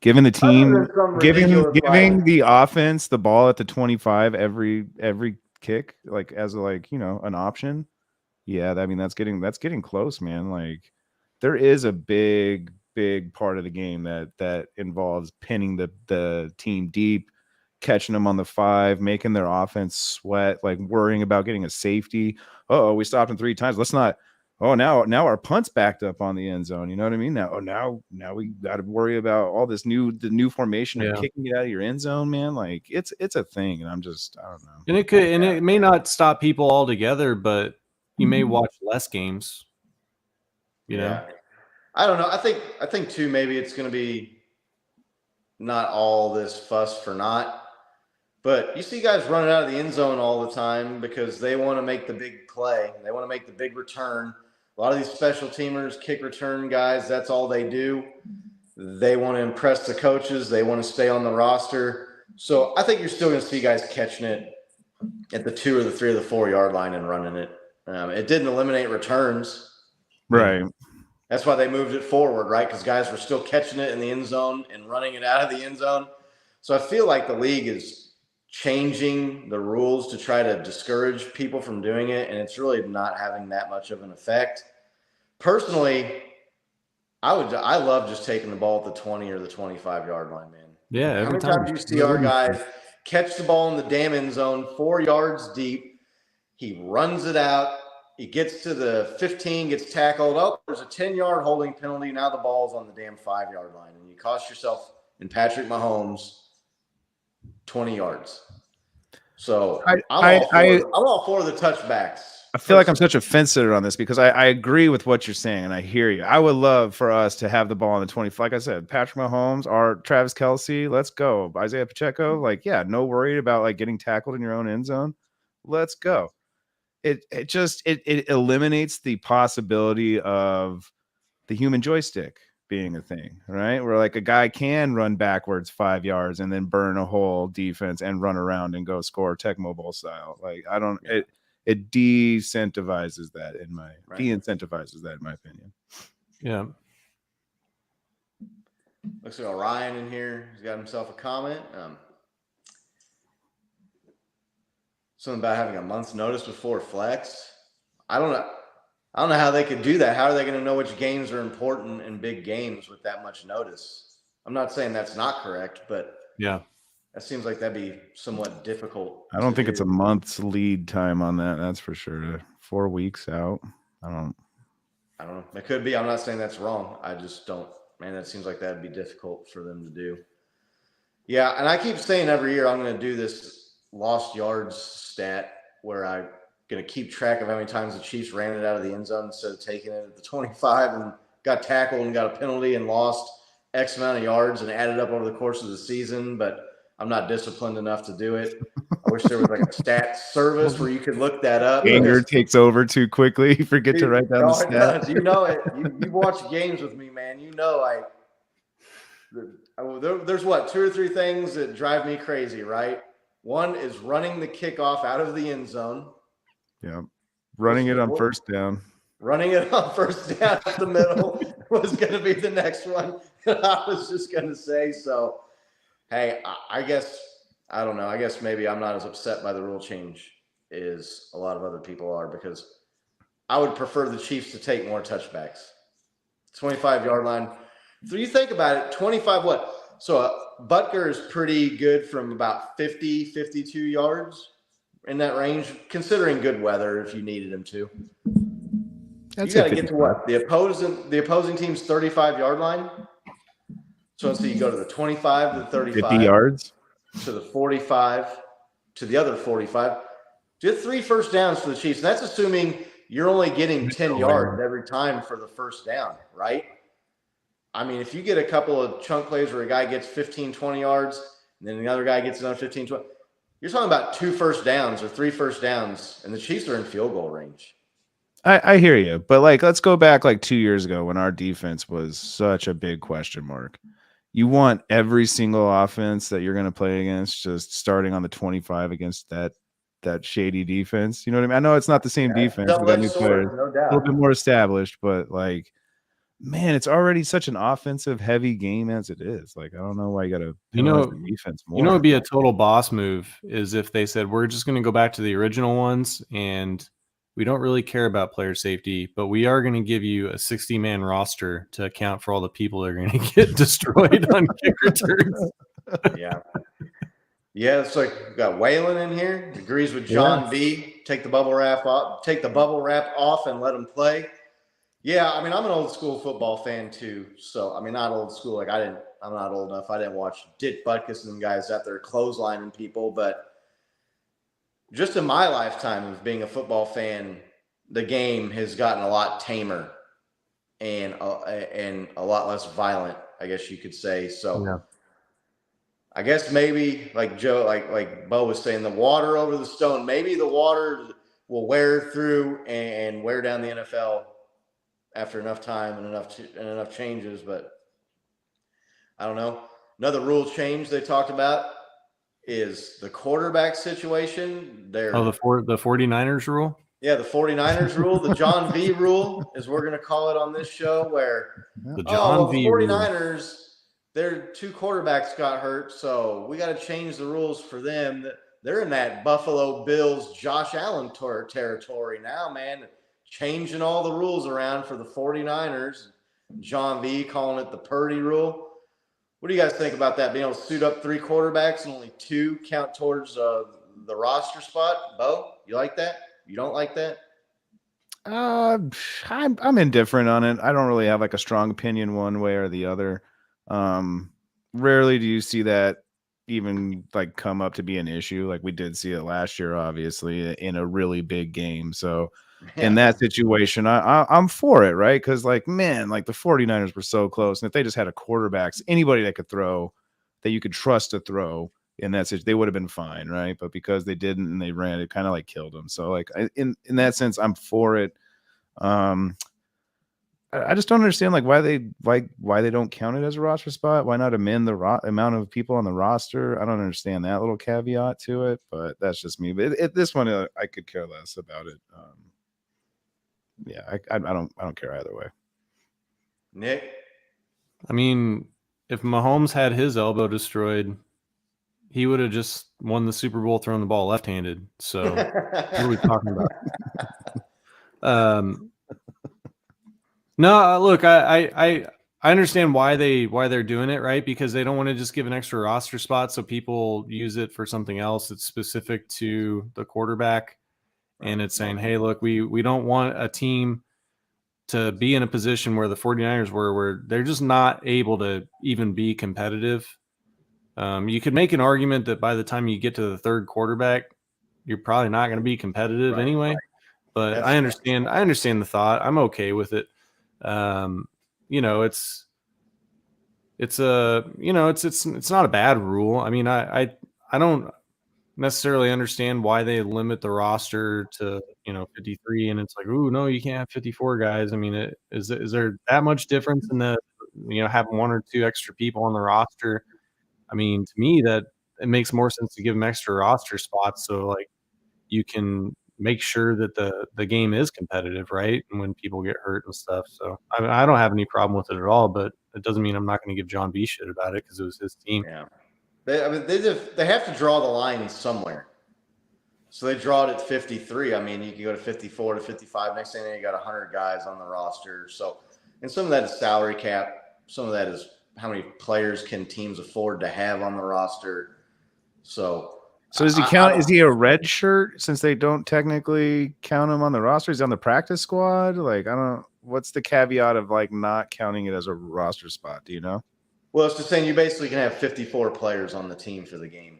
Giving the team, giving the offense the ball at the 25 every kick, like as an option. Yeah, I mean that's getting close, man. Like there is a big part of the game that involves pinning the team deep, catching them on the 5, making their offense sweat, like worrying about getting a safety. Oh, we stopped him 3 times. Let's not. Oh, now our punt's backed up on the end zone. You know what I mean? Now we got to worry about all this new formation of kicking it out of your end zone, man. Like it's a thing, and I don't know. And it may not stop people altogether, but you may watch less games. You know? I don't know. I think too. Maybe it's going to be not all this fuss for naught. But you see guys running out of the end zone all the time because they want to make the big play. They want to make the big return. A lot of these special teamers, kick return guys, that's all they do. They want to impress the coaches. They want to stay on the roster. So I think you're still going to see guys catching it at the 2 or the 3 or the 4 yard line and running it. It didn't eliminate returns. Right. That's why they moved it forward, right? Because guys were still catching it in the end zone and running it out of the end zone. So I feel like the league is changing the rules to try to discourage people from doing it, and it's really not having that much of an effect. Personally, I love just taking the ball at the 20 or the 25 yard line, man. Yeah, how many times do you see our guys catch the ball in the damn end zone 4 yards deep? He runs it out. He gets to the 15, gets tackled. Oh, there's a 10-yard holding penalty. Now the ball's on the damn 5 yard line, and you cost yourself and Patrick Mahomes 20 yards. So I'm all for the touchbacks. I feel like I'm such a fence sitter on this because I agree with what you're saying and I hear you. I would love for us to have the ball on the 20. Like I said, Patrick Mahomes or Travis Kelce, let's go. Isaiah Pacheco, like, yeah, no worry about like getting tackled in your own end zone. Let's go. It eliminates the possibility of the human joystick being a thing, right? Where like a guy can run backwards 5 yards and then burn a whole defense and run around and go score Tecmo Bowl style. Like it de-incentivizes that in my opinion. Yeah. Looks like Ryan in here. He's got himself a comment. something about having a month's notice before flex. I don't know. I don't know how they could do that. How are they going to know which games are important in big games with that much notice? I'm not saying that's not correct, but Yeah. that seems like that'd be somewhat difficult. I don't think it's a month's lead time on that. That's for sure. 4 weeks out. I don't know. It could be. I'm not saying that's wrong. I just don't. Man, that seems like that'd be difficult for them to do. Yeah, and I keep saying every year I'm going to do this lost yards stat where I'm going to keep track of how many times the Chiefs ran it out of the end zone instead of taking it at the 25 and got tackled and got a penalty and lost X amount of yards and added up over the course of the season. But I'm not disciplined enough to do it. I wish there was like a stat service where you could look that up. Anger takes over too quickly. You forget to write down the stat. Does. You know it. You watch games with me, man. You know there's what, 2 or 3 things that drive me crazy, right? One is running the kickoff out of the end zone. Yeah. Running it on first down. Running it on first down at the middle was going to be the next one. I was just going to say, so, hey, I guess, I don't know. I guess maybe I'm not as upset by the rule change as a lot of other people are, because I would prefer the Chiefs to take more touchbacks. 25-yard line. So you think about it, 25 what? So Butker is pretty good from about 50, 52 yards in that range, considering good weather if you needed him to. You got to get to what? The opposing team's 35-yard line. So you go to the 25 to the 35. 50 yards. To the 45, to the other 45. Just 3 first downs for the Chiefs. And that's assuming you're only getting 10 yards every time for the first down, right? I mean, if you get a couple of chunk plays where a guy gets 15, 20 yards, and then the other guy gets another 15, 20, you're talking about 2 first downs or 3 first downs, and the Chiefs are in field goal range. I hear you, but like, let's go back like 2 years ago when our defense was such a big question mark. You want every single offense that you're going to play against just starting on the 25 against that shady defense. You know what I mean? I know it's not the same defense. We got new players, no doubt. a little bit more established, but like, man, it's already such an offensive heavy game as it is. Like, I don't know why you got to penalize the defense more. You know, it'd be a total boss move is if they said, we're just going to go back to the original ones and we don't really care about player safety, but we are going to give you a 60-man roster to account for all the people that are going to get destroyed on kick returns. Yeah. Yeah, it's like we got Waylon in here, agrees with John V. Take the bubble wrap off and let him play. Yeah, I mean, I'm an old school football fan too. So, I mean, not old school. Like I'm not old enough. I didn't watch Dick Butkus and guys out there clotheslining people, but just in my lifetime of being a football fan, the game has gotten a lot tamer and a lot less violent, I guess you could say. So yeah. I guess maybe like Joe, like Bo was saying, the water over the stone, maybe the water will wear through and wear down the NFL after enough time and enough changes. But I don't know. Another rule change they talked about is the quarterback situation. The 49ers rule? Yeah, the 49ers rule, the John V rule, as we're going to call it on this show, where the John V 49ers, rule. Their 2 quarterbacks got hurt, so we got to change the rules for them. They're in that Buffalo Bills, Josh Allen territory now, man, changing all the rules around for the 49ers. John V calling it the Purdy rule. What do you guys think about that? Being able to suit up 3 quarterbacks and only 2 count towards the roster spot? Bo, you like that? You don't like that? I'm indifferent on it. I don't really have like a strong opinion one way or the other. Rarely do you see that even like come up to be an issue. Like we did see it last year, obviously, in a really big game. So in that situation, I'm for it, right? Because like, man, like the 49ers were so close. And if they just had a quarterbacks, anybody that could throw, that you could trust to throw in that situation, they would have been fine, right? But because they didn't and they ran, it kind of like killed them. So like in that sense, I'm for it. I just don't understand like why they don't count it as a roster spot. Why not amend the amount of people on the roster? I don't understand that little caveat to it, but that's just me. But this one, I could care less about it. Yeah, I don't care either way. Nick, I mean, if Mahomes had his elbow destroyed, he would have just won the Super Bowl throwing the ball left-handed. So what are we talking about? No, look, I understand why they're doing it, right? Because they don't want to just give an extra roster spot so people use it for something else that's specific to the quarterback. And it's saying, hey, look, we don't want a team to be in a position where the 49ers were, where they're just not able to even be competitive. You could make an argument that by the time you get to the third quarterback, you're probably not going to be competitive anyway. Right. But I understand the thought. I'm okay with it. You know, it's not a bad rule. I mean, I don't necessarily understand why they limit the roster to 53, and it's like, oh no, you can't have 54 guys. I mean, is there that much difference in the having one or two extra people on the roster? I mean, to me, that it makes more sense to give them extra roster spots so like you can make sure that the game is competitive, right? And when people get hurt and stuff. So I don't have any problem with it at all, but it doesn't mean I'm not going to give John B shit about it because it was his team. Yeah. They have to draw the line somewhere. So they draw it at 53. I mean, you can go to 54 to 55. Next thing you got 100 guys on the roster. So, and some of that is salary cap. Some of that is how many players can teams afford to have on the roster. So is he is he a red shirt since they don't technically count him on the roster? Is he on the practice squad? Like, what's the caveat of like not counting it as a roster spot? Do you know? Well, it's just saying you basically can have 54 players on the team for the game.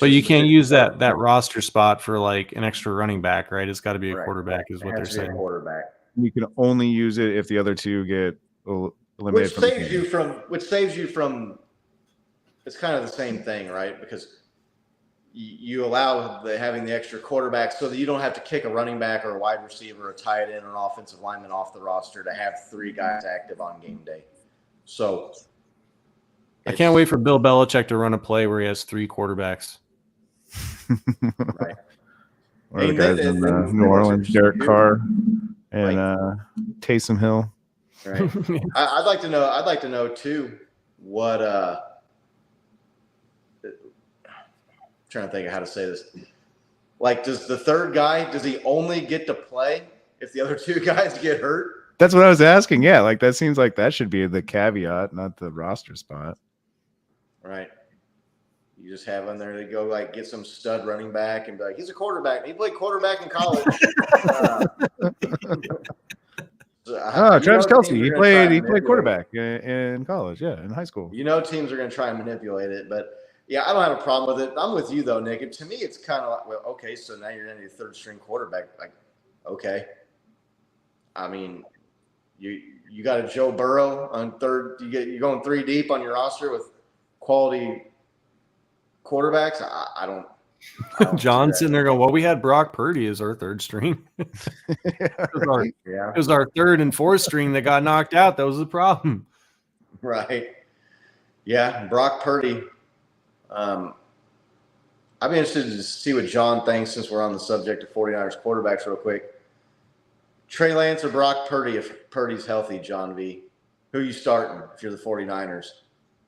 But you can't use that roster spot for like an extra running back, right? It's got to be a quarterback, is what they're saying. Quarterback. You can only use it if the other two get eliminated. Which saves you from. It's kind of the same thing, right? Because you allow having the extra quarterback so that you don't have to kick a running back or a wide receiver, or a tight end, or an offensive lineman off the roster to have 3 guys active on game day. So. I can't wait for Bill Belichick to run a play where he has 3 quarterbacks. Right. Or the guys in New Orleans, Derek Carr and Taysom Hill. Right. I'd like to know too what trying to think of how to say this. Like, does the third guy, does he only get to play if the other 2 guys get hurt? That's what I was asking. Yeah, like that seems like that should be the caveat, not the roster spot. Right. You just have them there. They go like get some stud running back and be like, he's a quarterback. He played quarterback in college. Travis Kelce. He played quarterback in college. Yeah, in high school. Teams are going to try and manipulate it, but yeah, I don't have a problem with it. I'm with you though, Nick. And to me, it's kind of like, well, okay, so now you're into your third string quarterback. Like, okay. I mean, you got a Joe Burrow on third. You're going 3 deep on your roster with quality quarterbacks. I don't John sitting there going, well, we had Brock Purdy as our third string. It was our third and fourth string that got knocked out. That was the problem. Right. Yeah, Brock Purdy. I'd be interested to see what John thinks since we're on the subject of 49ers quarterbacks real quick. Trey Lance or Brock Purdy if Purdy's healthy, John V. Who are you starting if you're the 49ers?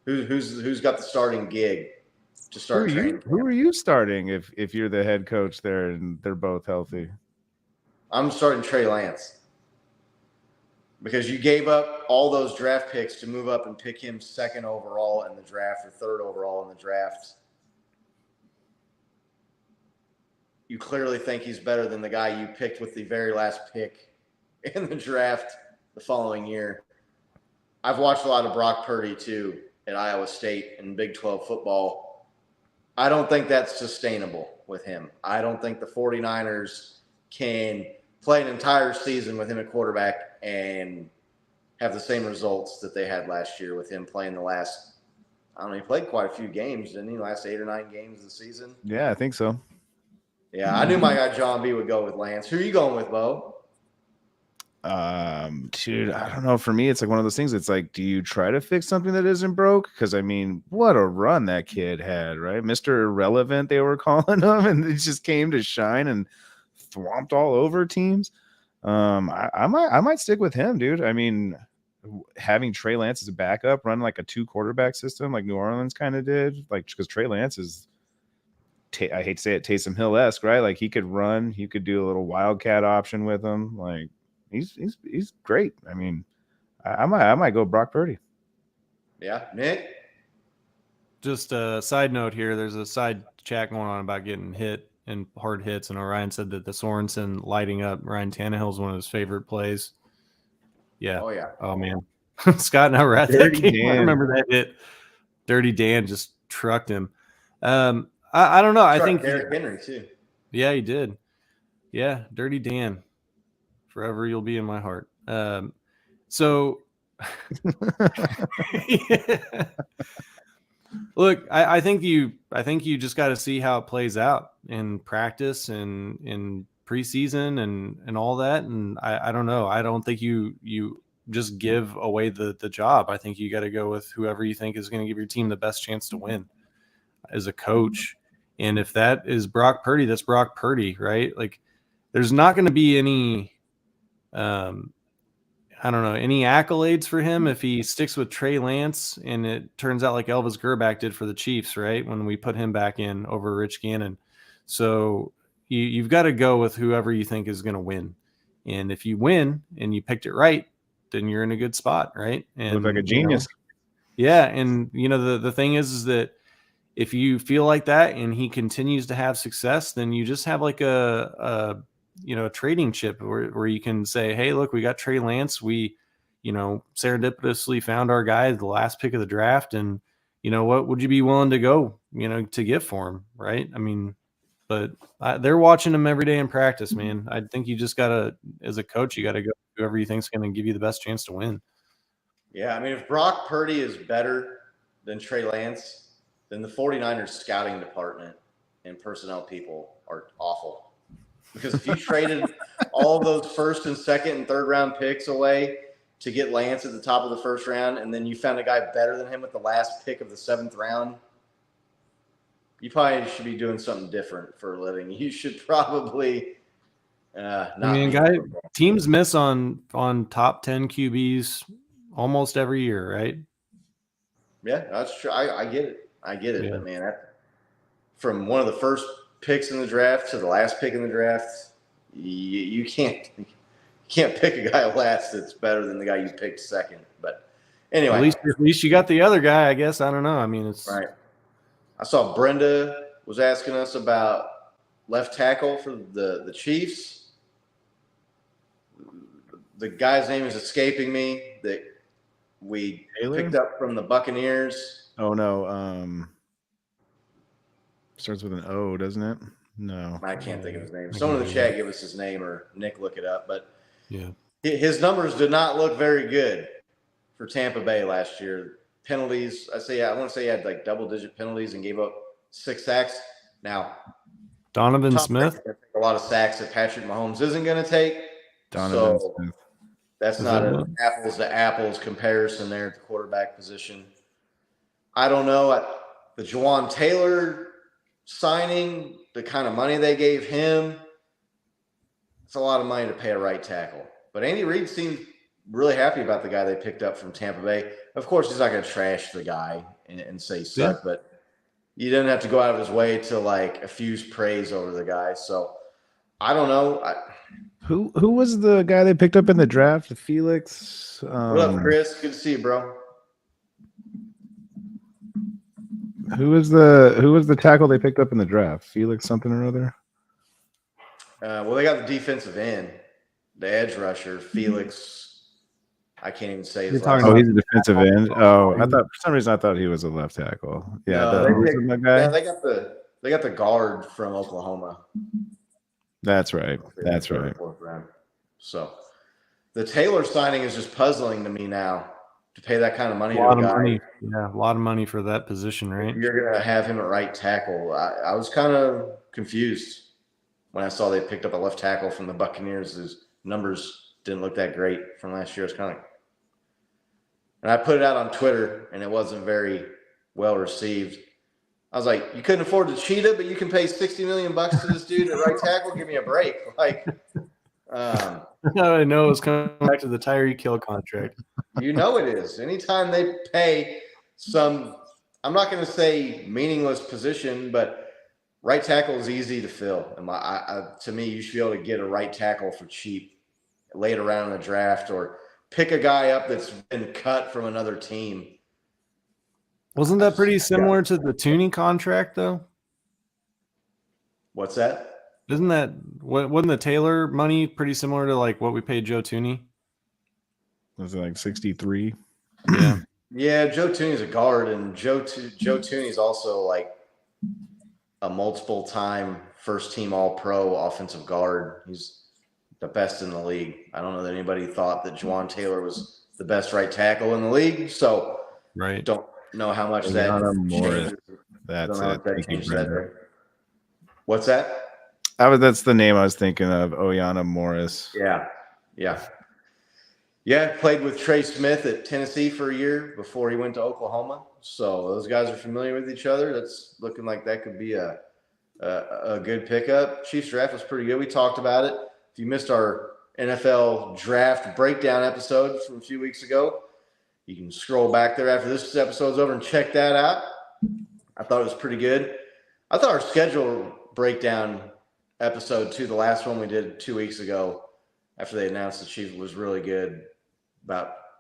Who's got the starting gig to start training? Who are you starting if you're the head coach there and they're both healthy? I'm starting Trey Lance. Because you gave up all those draft picks to move up and pick him 2nd overall in the draft or 3rd overall in the draft. You clearly think he's better than the guy you picked with the very last pick in the draft the following year. I've watched a lot of Brock Purdy too at Iowa State in Big 12 football. I don't think that's sustainable with him. I don't think the 49ers can play an entire season with him at quarterback and have the same results that they had last year with him playing the last, I don't know, he played quite a few games, didn't he? Last 8 or 9 games of the season. Yeah, I think so. Yeah, I knew my guy John B would go with Lance. Who are you going with, Bo? Dude, I don't know. For me, it's like one of those things. It's like, do you try to fix something that isn't broke? Because I mean, what a run that kid had, right? Mr. Irrelevant, they were calling him, and it just came to shine and thwomped all over teams. I might stick with him, dude. I mean, having Trey Lance as a backup, run like a 2 quarterback system, like New Orleans kind of did, like because Trey Lance is I hate to say it, Taysom Hill-esque, right? Like he could run, you could do a little wildcat option with him. Like he's great. I mean, I might go Brock Purdy. Yeah, Nick. Just a side note here. There's a side chat going on about getting hit and hard hits. And Orion said that the Sorensen lighting up Ryan Tannehill is one of his favorite plays. Yeah. Oh yeah. Oh man. Scott and I were at that game. I remember that hit. Dirty Dan just trucked him. I don't know. I think Derrick Henry too. Yeah, he did. Yeah, Dirty Dan. Forever you'll be in my heart. So yeah. Look, I think you just got to see how it plays out in practice and in preseason and all that. And I don't know. I don't think you just give away the job. I think you got to go with whoever you think is going to give your team the best chance to win as a coach. And if that is Brock Purdy, that's Brock Purdy, right? Like there's not going to be any, I don't know, any accolades for him if he sticks with Trey Lance and it turns out like Elvis Grbac did for the Chiefs, right? When we put him back in over Rich Gannon. So you've got to go with whoever you think is going to win. And if you win and you picked it right, then you're in a good spot, right? And look like a genius. Yeah. And the thing is that if you feel like that and he continues to have success, then you just have like a trading chip where you can say, hey, look, we got Trey Lance. We, serendipitously found our guy at the last pick of the draft. And what would you be willing to go, to give for him? Right. I mean, but they're watching him every day in practice, man. I think you just got to, as a coach, you got to go whoever you think is going to give you the best chance to win. Yeah. I mean, if Brock Purdy is better than Trey Lance, then the 49ers scouting department and personnel people are awful. Because if you traded all of those first and second and third round picks away to get Lance at the top of the first round, and then you found a guy better than him with the last pick of the 7th round, you probably should be doing something different for a living. You should probably teams miss on top 10 QBs almost every year, right? Yeah, that's true. I get it. Yeah. But man, from one of the first picks in the draft to the last pick in the draft, you can't pick a guy last that's better than the guy you picked second. But anyway, at least you got the other guy, I guess. I don't know. I mean, it's right. I saw Brenda was asking us about left tackle for the Chiefs. The guy's name is escaping me that we picked up from the Buccaneers. Oh no. Starts with an O, doesn't it? No. I can't think of his name. Someone in the chat give us his name or Nick look it up. But yeah, his numbers did not look very good for Tampa Bay last year. Penalties, I want to say he had like double-digit penalties and gave up 6 sacks. Now, Donovan Smith, a lot of sacks that Patrick Mahomes isn't going to take. Donovan Smith. That's not an apples to apples comparison there at the quarterback position. I don't know. The Jawan Taylor signing, the kind of money they gave him, it's a lot of money to pay a right tackle. But Andy Reid seemed really happy about the guy they picked up from Tampa Bay. Of course, he's not going to trash the guy and say suck, but you didn't have to go out of his way to like effuse praise over the guy. So I don't know. Who was the guy they picked up in the draft? Felix. What up, Chris? Good to see you, bro. Who was the tackle they picked up in the draft? Felix something or other? Well, they got the defensive end, the edge rusher, Felix. I can't even say his last name. Oh, he's a defensive end. Oh, I thought for some reason I thought he was a left tackle. Yeah, they got the guard from Oklahoma. That's right. That's right. So the Taylor signing is just puzzling to me now. To pay that kind of money to a guy. Yeah, a lot of money for that position, right? You're going to have him at right tackle. I was kind of confused when I saw they picked up a left tackle from the Buccaneers. His numbers didn't look that great from last year. It's kind of, and I put it out on Twitter, and it wasn't very well received. I was like, you couldn't afford the cheetah, but you can pay $60 million to this dude at right tackle? Give me a break. Like, I know it's coming back to the Tyreek Hill contract. You know it is. Anytime they pay some, I'm not going to say meaningless position, but right tackle is easy to fill. And to me, you should be able to get a right tackle for cheap, lay it around in the draft, or pick a guy up that's been cut from another team. Wasn't that pretty similar to the Tooney contract, though? What's that? Wasn't the Taylor money pretty similar to like what we paid Joe Tooney? Was it like 63? Yeah. Yeah, Joe Tooney's a guard, and Joe Tooney's also like a multiple-time first-team All-Pro offensive guard. He's the best in the league. I don't know that anybody thought that Juwan Taylor was the best right tackle in the league, so Right. don't know how much that Morris. changes. That's Don't know it. if that Thank you, changes that Brenda. there. What's that? That's the name I was thinking of. Oyana Morris. Yeah, played with Trey Smith at Tennessee for a year before he went to Oklahoma. So those guys are familiar with each other. That's looking like that could be a good pickup. Chiefs draft was pretty good. We talked about it. If you missed our NFL draft breakdown episode from a few weeks ago, you can scroll back there after this episode's over and check that out. I thought it was pretty good. I thought our schedule breakdown episode too, the last one we did 2 weeks ago after they announced the Chiefs, was really good.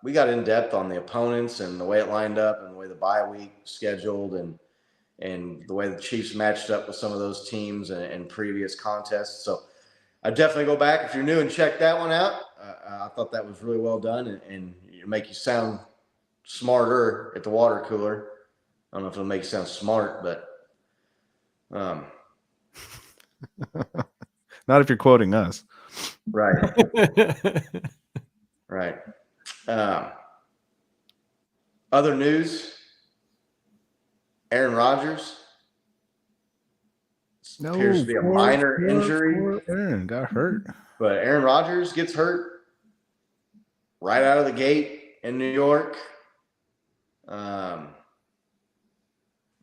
We got in depth on the opponents and the way it lined up and the way the bye week scheduled and the way the Chiefs matched up with some of those teams and previous contests. So I definitely go back if you're new and check that one out. I thought that was really well done and it make you sound smarter at the water cooler. I don't know if it'll make you sound smart, but Not if you're quoting us. right. Right. Other news, Aaron Rodgers appears to be a minor injury. Aaron got hurt. But Aaron Rodgers gets hurt right out of the gate in New York.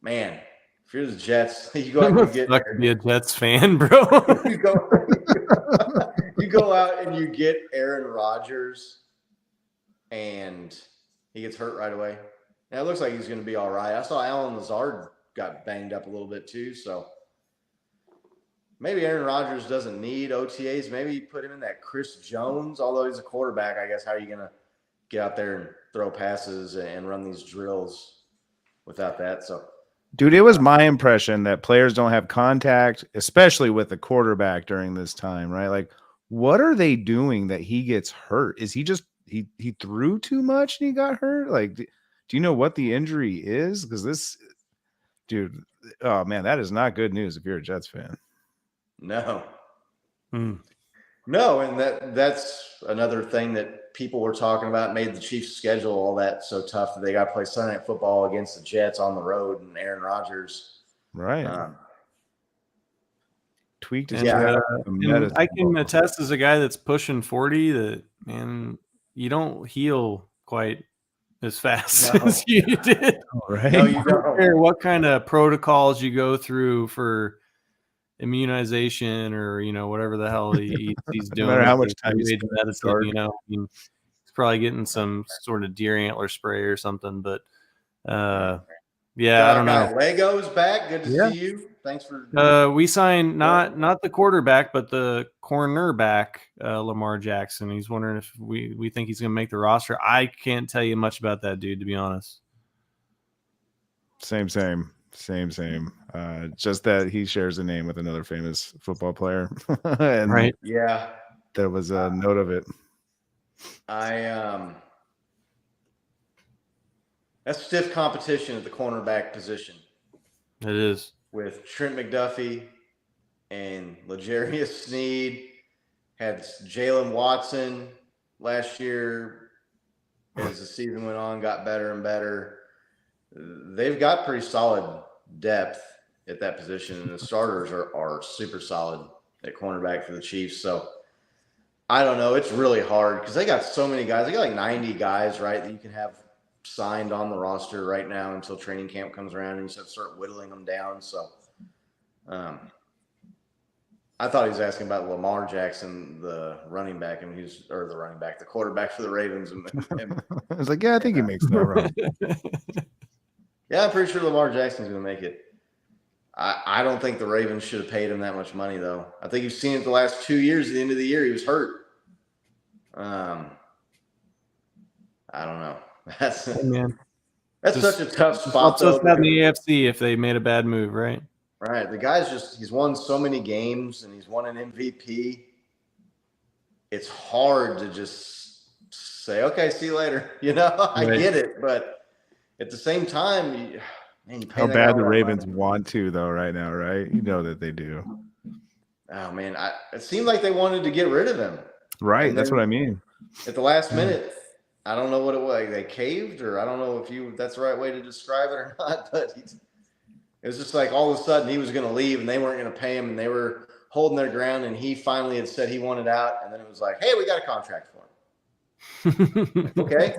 Man, if you're the Jets, you go out and get Fuck to be a Jets fan, bro. you go out and you get Aaron Rodgers, and he gets hurt right away. And it looks like he's going to be all right. I saw Allen Lazard got banged up a little bit too, so maybe Aaron Rodgers doesn't need OTAs. Maybe you put him in that Chris Jones, although he's a quarterback. I guess how are you going to get out there and throw passes and run these drills without that? So, dude, it was my impression that players don't have contact, especially with the quarterback during this time, right? Like, what are they doing that he gets hurt? Is he just he threw too much and he got hurt? Like, do you know what the injury is? Because this dude, oh man, that is not good news if you're a Jets fan. no. No, and that's another thing that people were talking about, made the Chiefs' schedule all that so tough that they got to play Sunday Night Football against the Jets on the road, and Aaron Rodgers. Right. Tweaked his Yeah. And I can attest as a guy that's pushing 40 that, man, you don't heal quite as fast as you did. Right. No, you I don't don't. care what kind of protocols you go through for immunization or whatever the hell he's doing. No matter how much with time medicine, start. I mean, he's probably getting some sort of deer antler spray or something. But yeah, I don't know. Lego's back. Good to see you. Thanks for. We signed not the quarterback, but the cornerback, Lamar Jackson. He's wondering if we think he's going to make the roster. I can't tell you much about that dude, to be honest. Same. Just that he shares a name with another famous football player. And right. Yeah. There was a note of it. That's stiff competition at the cornerback position. It is. With Trent McDuffie and L'Jarius Sneed, had Jalen Watson last year as the season went on, got better and better. They've got pretty solid depth at that position, and the starters are super solid at cornerback for the Chiefs. So I don't know. It's really hard because they got so many guys. They got like 90 guys, right, that you can have signed on the roster right now until training camp comes around, and you just have to start whittling them down. So I thought he was asking about Lamar Jackson, the running back, the quarterback for the Ravens. I was like, yeah, I think he makes that wrong. Yeah, I'm pretty sure Lamar Jackson's going to make it. I don't think the Ravens should have paid him that much money, though. I think you've seen it the last 2 years. At the end of the year, he was hurt. I don't know. That's such a tough spot, though. Helps us out in the AFC if they made a bad move, right? Right. The guy's he's won so many games and he's won an MVP. It's hard to just say, okay, see you later. I get it. But at the same time, how bad the Ravens want to, though, right now, right? You know that they do. Oh, man. It seemed like they wanted to get rid of him. Right. That's what I mean. At the last minute, I don't know what it was. They caved, or I don't know if that's the right way to describe it or not, but it was just like all of a sudden he was going to leave and they weren't going to pay him and they were holding their ground, and he finally had said he wanted out, and then it was like, hey, we got a contract for him. Okay.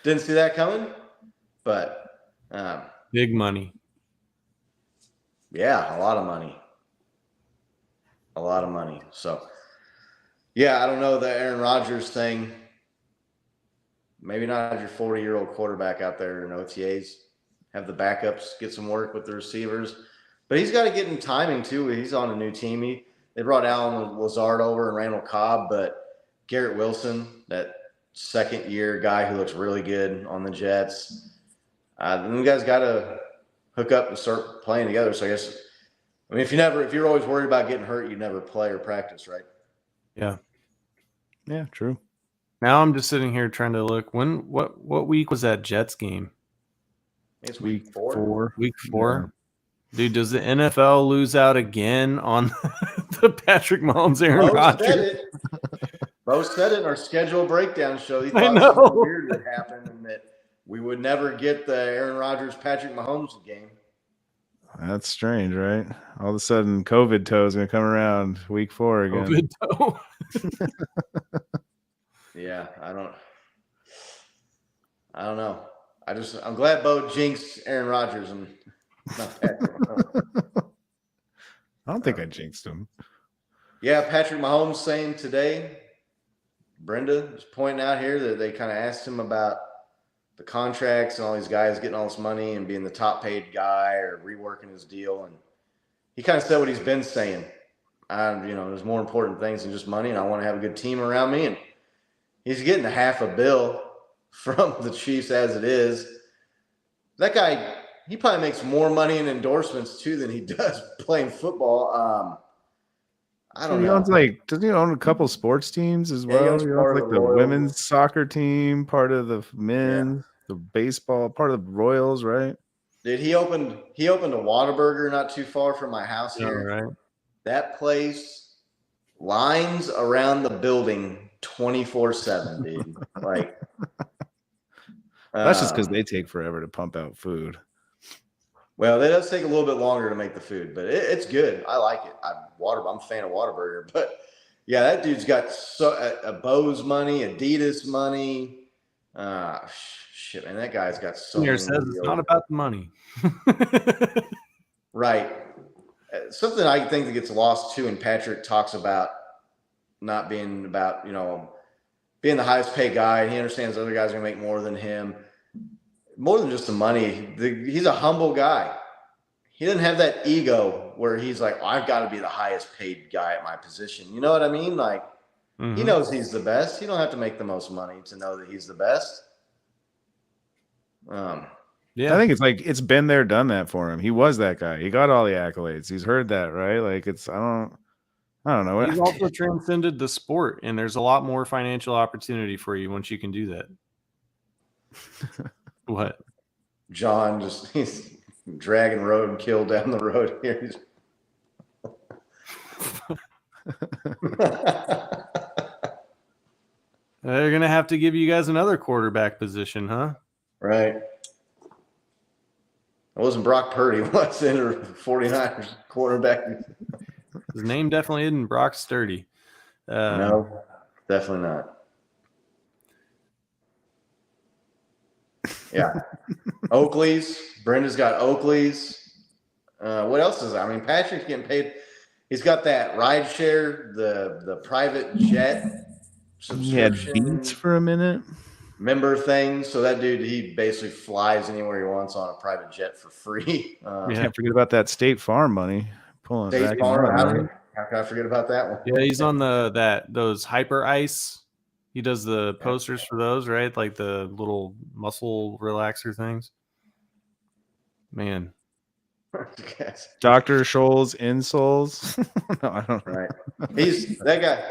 Didn't see that coming, but big money. Yeah, a lot of money. So, yeah, I don't know the Aaron Rodgers thing. Maybe not your 40-year-old quarterback out there in OTAs. Have the backups get some work with the receivers. But he's got to get in timing, too. He's on a new team. They brought Alan Lazard over and Randall Cobb, but Garrett Wilson, that second-year guy who looks really good on the Jets, then you guys got to hook up and start playing together. So I guess, if you're always worried about getting hurt, you never play or practice, right? Yeah. Yeah, true. Now I'm just sitting here trying to look. What week was that Jets game? It's week 4. Week 4. Yeah. Dude, does the NFL lose out again on the Patrick Mahomes, Aaron Rodgers? Bo said it in our schedule breakdown show. He thought something weird would happen and that we would never get the Aaron Rodgers, Patrick Mahomes game. That's strange, right? All of a sudden, COVID toe is going to come around week 4 again. COVID toe. Yeah, I don't know. I'm glad Bo jinxed Aaron Rodgers and not Patrick Mahomes. I don't think I jinxed him. Yeah, Patrick Mahomes saying today, Brenda is pointing out here that they kind of asked him about the contracts and all these guys getting all this money and being the top paid guy or reworking his deal. And he kind of said what he's been saying. There's more important things than just money, and I want to have a good team around me. And he's getting $500 million from the Chiefs as it is. That guy, he probably makes more money in endorsements too than he does playing football. I don't know. Doesn't he own a couple sports teams as well? He owns the women's soccer team, part of the men's, the baseball, part of the Royals, right? Dude, he opened a Whataburger not too far from my house here. Right. That place, lines around the building 24/7, dude. Like, that's just because they take forever to pump out food. Well, it does take a little bit longer to make the food, but it's good. I like it. I'm a fan of Whataburger, but yeah, that dude's got a Bose money, Adidas money. Shit, man, that guy's got so many. Says it's not about the money. Right. Something I think that gets lost too, and Patrick talks about not being about, being the highest paid guy. He understands other guys are going to make more than him. More than just the money. He's a humble guy. He doesn't have that ego where he's like, I've got to be the highest paid guy at my position. You know what I mean? Like, He knows he's the best. You don't have to make the most money to know that he's the best. Yeah, I think it's been there, done that for him. He was that guy. He got all the accolades. He's heard that, right? Like I don't know. He's also transcended the sport, and there's a lot more financial opportunity for you once you can do that. What? John he's dragging roadkill down the road here. They're gonna have to give you guys another quarterback position, huh? Right. It wasn't Brock Purdy, was it? Or 49ers quarterback. His name definitely isn't Brock Sturdy. No, definitely not. Yeah. Oakley's. Brenda's got Oakley's. What else is there? Patrick's getting paid. He's got that ride share, the private jet subscription. He had Beats for a minute. member thing. So that dude, he basically flies anywhere he wants on a private jet for free. Can't forget about that State Farm money. Pulling it State back. Farm, how can I forget about that one? Yeah, he's on those Hyper Ice. He does the posters for those, right? Like the little muscle relaxer things. Man. Dr. Scholl's insoles. No, I don't know. Right. He's that guy.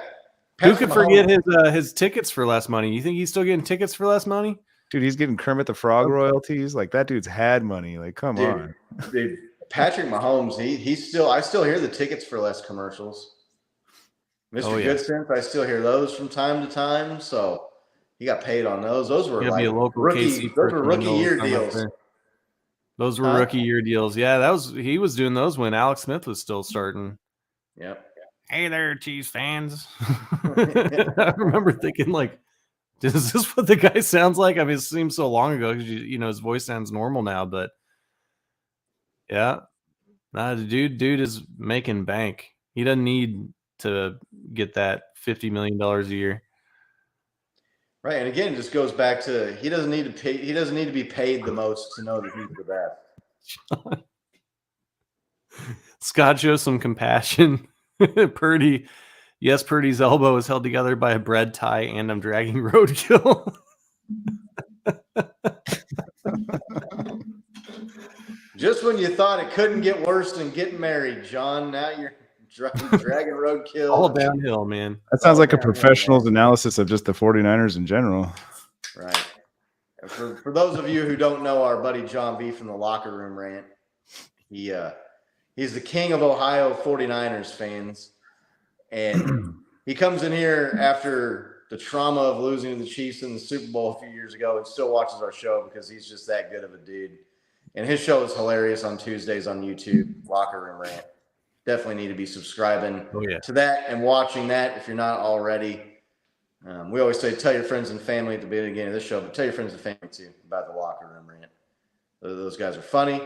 Who could forget his tickets for less money? You think he's still getting tickets for less money? Dude, he's getting Kermit the Frog royalties. Like, that dude's had money. Like, come on. Dude, Patrick Mahomes, I still hear the tickets for less commercials. Mr. Goodsense, I still hear those from time to time. So he got paid on those. Those were like rookie year deals. Those were rookie year deals. Yeah, he was doing those when Alex Smith was still starting. Yep. Hey there, Chiefs fans. I remember thinking, like, is this what the guy sounds like? I mean, it seems so long ago because his voice sounds normal now, but yeah. Nah, the dude is making bank. He doesn't need to get that $50 million a year. Right, and again, it just goes back to he doesn't need to be paid the most to know that he's the best. Scott shows some compassion. Purdy's elbow is held together by a bread tie, and I'm dragging roadkill. Just when you thought it couldn't get worse than getting married, John, now you're dragging roadkill. All downhill, man. That sounds like a professional's analysis of just the 49ers in general. Right. For those of you who don't know our buddy John V from the Locker Room Rant, he's the king of Ohio 49ers fans. And he comes in here after the trauma of losing to the Chiefs in the Super Bowl a few years ago and still watches our show because he's just that good of a dude. And his show is hilarious on Tuesdays on YouTube, Locker Room Rant. Definitely need to be subscribing to that and watching that if you're not already. We always say tell your friends and family at the beginning of this show, but tell your friends and family too about the Locker Room Rant. Those guys are funny.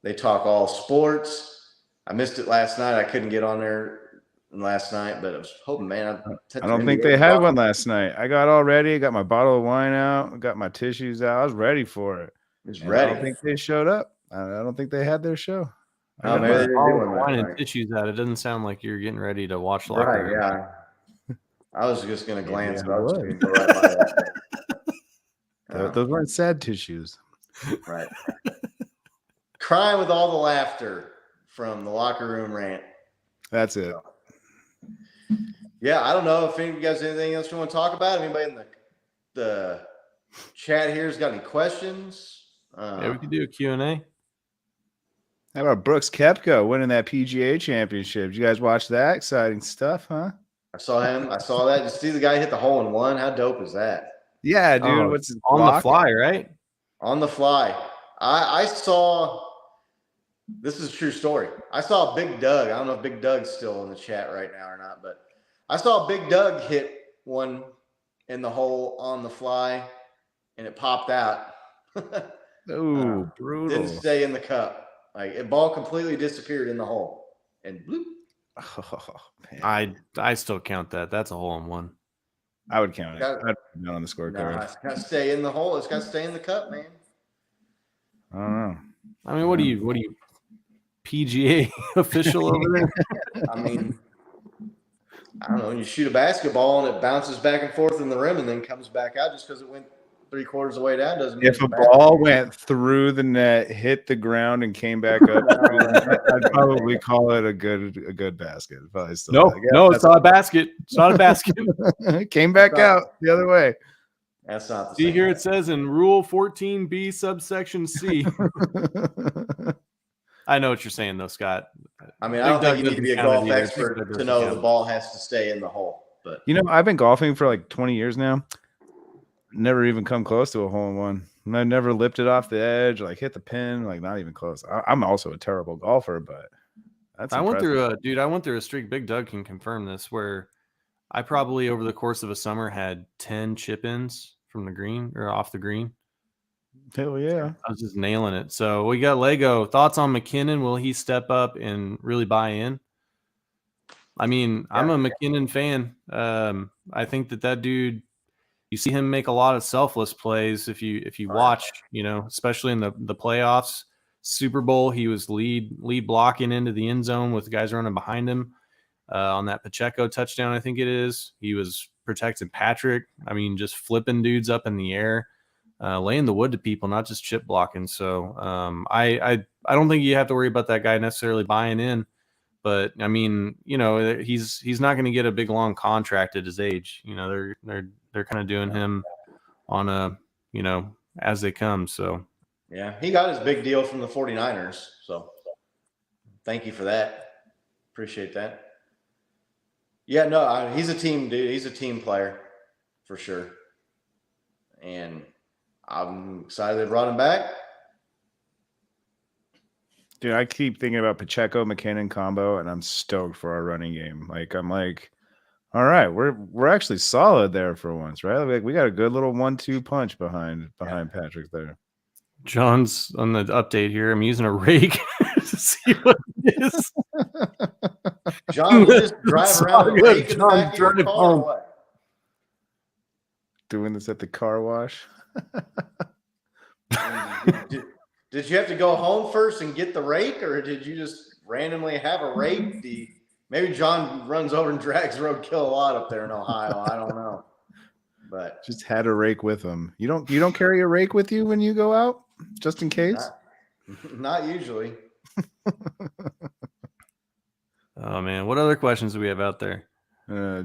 They talk all sports. I missed it last night. I couldn't get on there last night, but I was hoping, man. I don't think they had one last night. I got all ready, got my bottle of wine out, got my tissues out. I was ready for it. Ready. I don't think they showed up. I don't think they had their show. Oh, maybe they're doing wine and tissues out. It doesn't sound like you're getting ready to watch Locker Room. Yeah. I was just going to glance, but I was going to go right by that. Those weren't sad tissues. Right. Crying with all the laughter from the Locker Room Rant. That's it. Yeah, I don't know if any of you guys have anything else you want to talk about. Anybody in the chat here has got any questions? Yeah, we could do a Q&A. How about Brooks Koepka winning that PGA championship? Did you guys watch that? Exciting stuff, huh? I saw him. I saw that. Did you see the guy hit the hole in one? How dope is that? Yeah, dude. What's on the fly, right? On the fly. I saw. This is a true story. I saw Big Doug. I don't know if Big Doug's still in the chat right now or not, but I saw Big Doug hit one in the hole on the fly, and it popped out. Oh, brutal! Didn't stay in the cup. Like, the ball completely disappeared in the hole, and bloop. Oh, man. I still count that. That's a hole in one. I would count it. I'd put it on the scorecard. It's got to stay in the hole. It's got to stay in the cup, man. I don't know. I mean, what do you PGA official over there? I mean, I don't know. You shoot a basketball and it bounces back and forth in the rim and then comes back out just because it went 3/4 of the way down doesn't mean if a ball went through the net, hit the ground, and came back up, I'd probably call it a good basket. Probably still no, it's not a basket. It's not a basket. It came back out the other way. That's not the same. See here, it says in Rule 14B subsection C. I know what you're saying, though, Scott. I mean, I don't think you need to be a golf expert to know the ball has to stay in the hole. But I've been golfing for like 20 years now. Never even come close to a hole in one. I never lipped it off the edge, like hit the pin, like not even close. I'm also a terrible golfer, but that's I went through a streak. Big Doug can confirm this, where I probably over the course of a summer had 10 chip-ins from the green or off the green. Hell yeah. I was just nailing it. So we got Lego. Thoughts on McKinnon? Will he step up and really buy in? I mean, I'm a McKinnon fan. I think that dude, you see him make a lot of selfless plays. If you watch, especially in the playoffs, Super Bowl, he was lead blocking into the end zone with guys running behind him. On that Pacheco touchdown, I think it is, he was protecting Patrick. I mean, just flipping dudes up in the air, laying the wood to people, not just chip blocking. So I don't think you have to worry about that guy necessarily buying in. But I mean, he's not going to get a big long contract at his age. They're kind of doing him on a as they come. So yeah, he got his big deal from the 49ers. So thank you for that. Appreciate that. Yeah, no, he's a team dude. He's a team player for sure. And I'm excited they brought him back. Dude, I keep thinking about Pacheco McKinnon combo, and I'm stoked for our running game. I'm like, all right, we're actually solid there for once, right? Like, we got a good little 1-2 punch behind Patrick there. John's on the update here. I'm using a rake to see what it is. John, you just drive around with a rake in the back of your car or what? Doing this at the car wash. Did you have to go home first and get the rake, or did you just randomly have a rake? Maybe John runs over and drags roadkill a lot up there in Ohio. I don't know, but just had a rake with him. You don't carry a rake with you when you go out, just in case? Not usually. Oh man, what other questions do we have out there?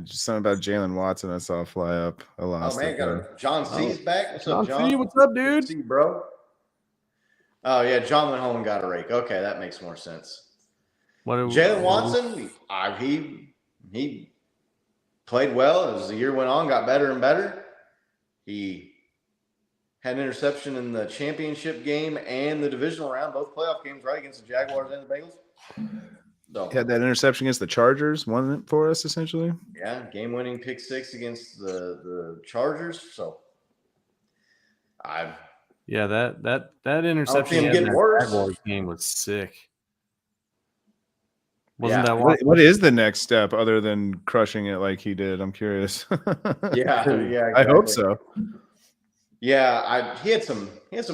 Just something about Jalen Watson I saw fly up a lot. Oh man, got John C's back. What's up, John C? What's up, dude? See, bro. Oh yeah, John went home and got a rake. Okay, that makes more sense. Jalen Watson, he played well as the year went on, got better and better. He had an interception in the championship game and the divisional round, both playoff games, right, against the Jaguars and the Bengals. So, he had that interception against the Chargers, won it for us essentially. Yeah, game-winning pick 6 against the Chargers. So, that interception in the Jaguars game was sick. Wasn't that what is the next step other than crushing it like he did? I'm curious. Yeah, exactly. I hope so. Yeah, he had some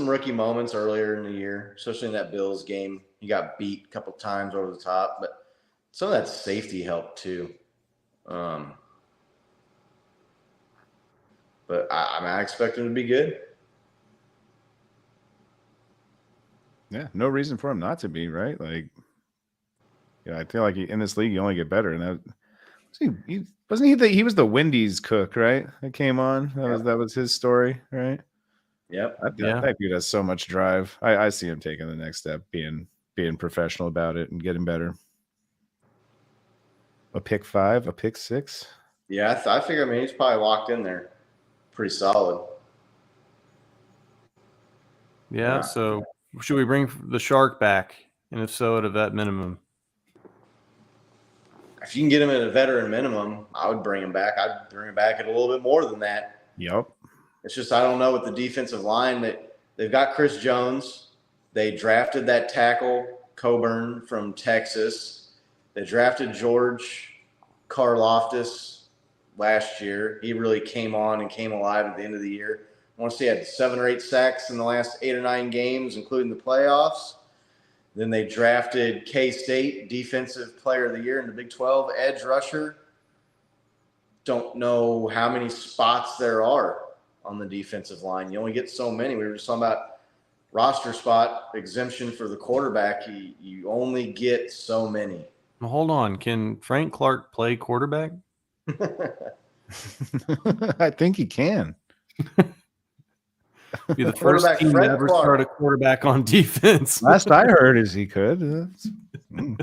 rookie moments earlier in the year, especially in that Bills game. He got beat a couple times over the top, but some of that safety helped too. But I expect him to be good. Yeah, no reason for him not to be, right? Like, I feel like in this league you only get better. And he was the Wendy's cook, right? That came on. That was his story, right? Yep. That dude has so much drive. I see him taking the next step, being professional about it and getting better. A pick 5, a pick 6. Yeah, I figure. He's probably locked in there, pretty solid. Yeah. So should we bring the Shark back, and if so, at a vet minimum? If you can get him at a veteran minimum, I would bring him back. I'd bring him back at a little bit more than that. Yep. It's just I don't know with the defensive line that they've got Chris Jones. They drafted that tackle Coburn from Texas. They drafted George Karlaftis last year. He really came on and came alive at the end of the year. I want to say he had 7 or 8 sacks in the last 8 or 9 games, including the playoffs. Then they drafted K-State Defensive Player of the Year in the Big 12 edge rusher. Don't know how many spots there are on the defensive line. You only get so many. We were just talking about roster spot exemption for the quarterback. You only get so many. Well, hold on. Can Frank Clark play quarterback? I think he can. Be the first team to ever start a quarterback on defense. Last I heard is he could. What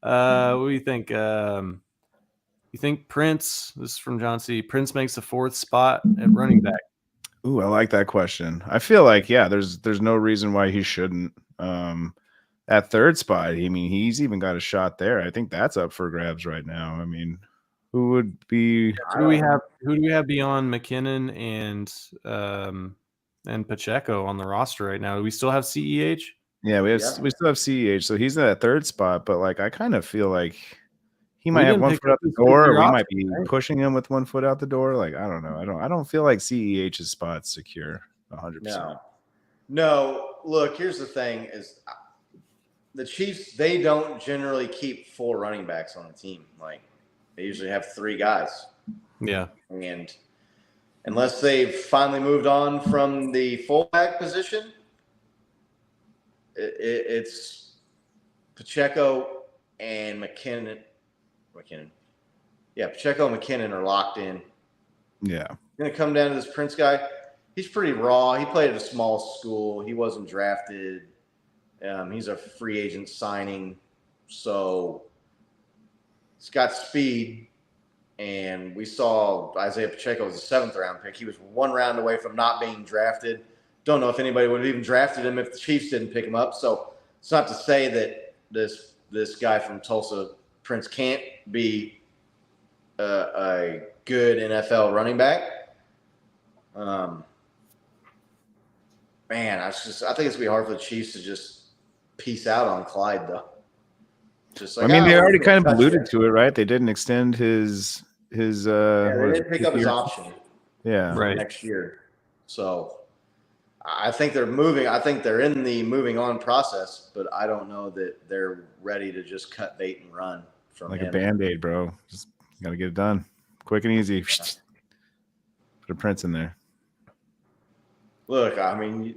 do you think? You think Prince, this is from John C., Prince makes the 4th spot at running back? Ooh, I like that question. I feel like, there's no reason why he shouldn't. At 3rd spot, he's even got a shot there. I think that's up for grabs right now. Who would be? Who do we have beyond McKinnon and Pacheco on the roster right now? Do we still have CEH? Yeah, we still have CEH, so he's at that 3rd spot. But I kind of feel like he might have didn't one pick foot up out the his door, or figure we option, might be right? pushing him with one foot out the door. Like, I don't know. I don't feel like CEH's spot's secure 100%. No. Look, here's the thing: is the Chiefs, they don't generally keep 4 running backs on the team. Like, they usually have 3 guys. Yeah. And unless they've finally moved on from the fullback position, it's Pacheco and McKinnon. Yeah, Pacheco and McKinnon are locked in. Yeah. Going to come down to this Prince guy. He's pretty raw. He played at a small school. He wasn't drafted. He's a free agent signing. So he's got speed. And we saw Isaiah Pacheco was a 7th round pick. He was 1 round away from not being drafted. Don't know if anybody would have even drafted him if the Chiefs didn't pick him up. So it's not to say that this guy from Tulsa, Prince, can't be a good NFL running back. Man, I think it's gonna be hard for the Chiefs to just peace out on Clyde, though. Just like, I mean, they already kind of alluded to it, right? They didn't extend his they didn't pick up his option. Yeah, Right. Next year. So I think they're moving. I think they're in the moving on process, but I don't know that they're ready to just cut bait and run from like him. a Band-Aid, bro. Just got to get it done quick and easy. Put a Prince in there. Look, I mean,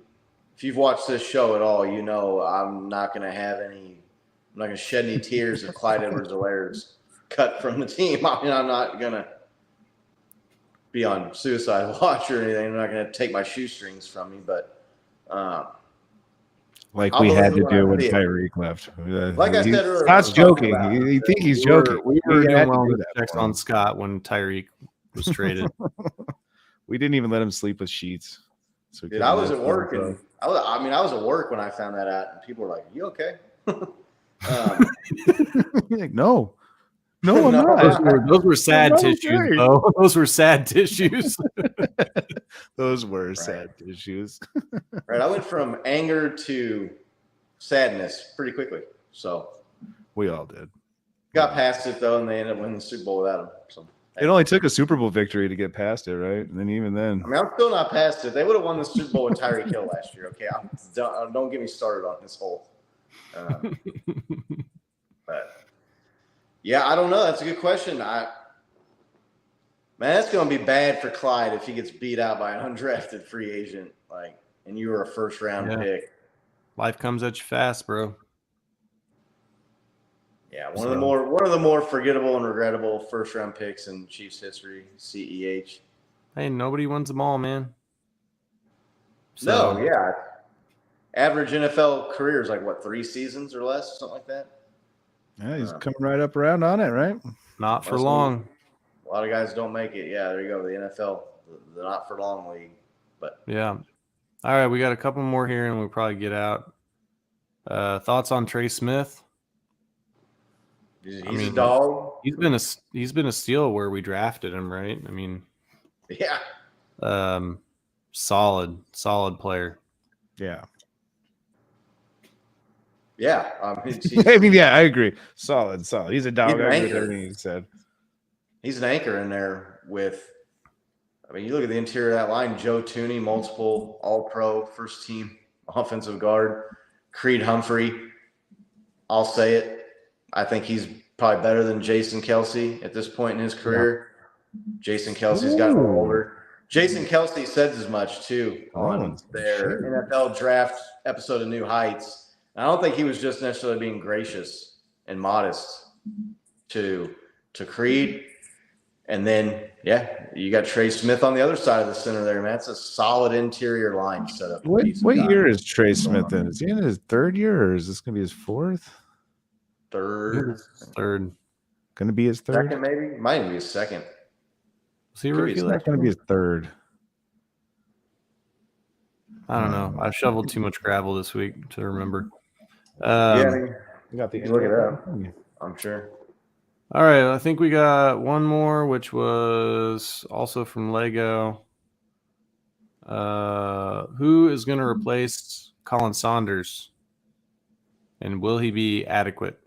if you've watched this show at all, you know I'm not going to shed any tears if Clyde Edwards-Helaire's cut from the team. I mean, I'm not going to be on suicide watch or anything. I'm not going to take my shoestrings from me, but like I'll we had believe to it when do I when see it. Tyreek left. Like I said earlier, Scott's I'm talking joking. about- You think he's joking? We were had doing to well do with that checks for him. on Scott when Tyreek was traded. We didn't even let him sleep with sheets. So Dude, I was at work, and I was at work when I found that out, and people were like, "You okay?" like, no, I'm No. not. Those were sad not tissues, okay. though. Those were sad tissues. Those were sad issues. Right, I went from anger to sadness pretty quickly. So We all did. got past it though, and they ended up winning the Super Bowl without him. So It only took a Super Bowl victory to get past it, right? And then even then, I mean, I'm still not past it. They would have won the Super Bowl with Tyreek Hill last year. Okay, don't get me started on this whole. But yeah, I don't know. That's a good question. Man, that's going to be bad for Clyde if he gets beat out by an undrafted free agent, and you were a 1st round pick. Life comes at you fast, bro. Yeah, one of the more forgettable and regrettable 1st round picks in Chiefs history, CEH. Hey, nobody wins them all, man. So, No, yeah. Average NFL career is 3 seasons or less, something like that. yeah, he's coming right up around on it, right? not for long. A lot of guys don't make it. Yeah, there you go. The NFL, the not for long league. But Yeah. All right, we got a couple more here, and we'll probably get out. Thoughts on Trey Smith? he's a dog. He's been a steal where we drafted him, right? I mean, Yeah. solid player. Yeah. Yeah. I mean, yeah, I agree. Solid. He's a dog. He's an I agree with anchor. everything he said. He's an anchor in there with. I mean, you look at the interior of that line: Joe Tooney, multiple All-Pro, 1st team offensive guard, Creed Humphrey. I'll say it. I think he's probably better than Jason Kelsey at this point in his career. Yeah. Jason Kelsey's gotten older. Jason Kelsey said as much too on their NFL draft episode of New Heights. I don't think he was just necessarily being gracious and modest to Creed. And then, yeah, you got Trey Smith on the other side of the center there, man. It's a solid interior line set up. What year is Trey Smith in? Is he in his 3rd year, or is this going to be his 4th? Third. Going to be his 3rd? Second, maybe. Might even be his 2nd. Was he rookie? That's going to be his 3rd. I don't know. I shoveled too much gravel this week to remember. You got the look it up. I'm sure. All right, I think we got one more, which was also from Lego. Who is going to replace Colin Saunders? And will he be adequate?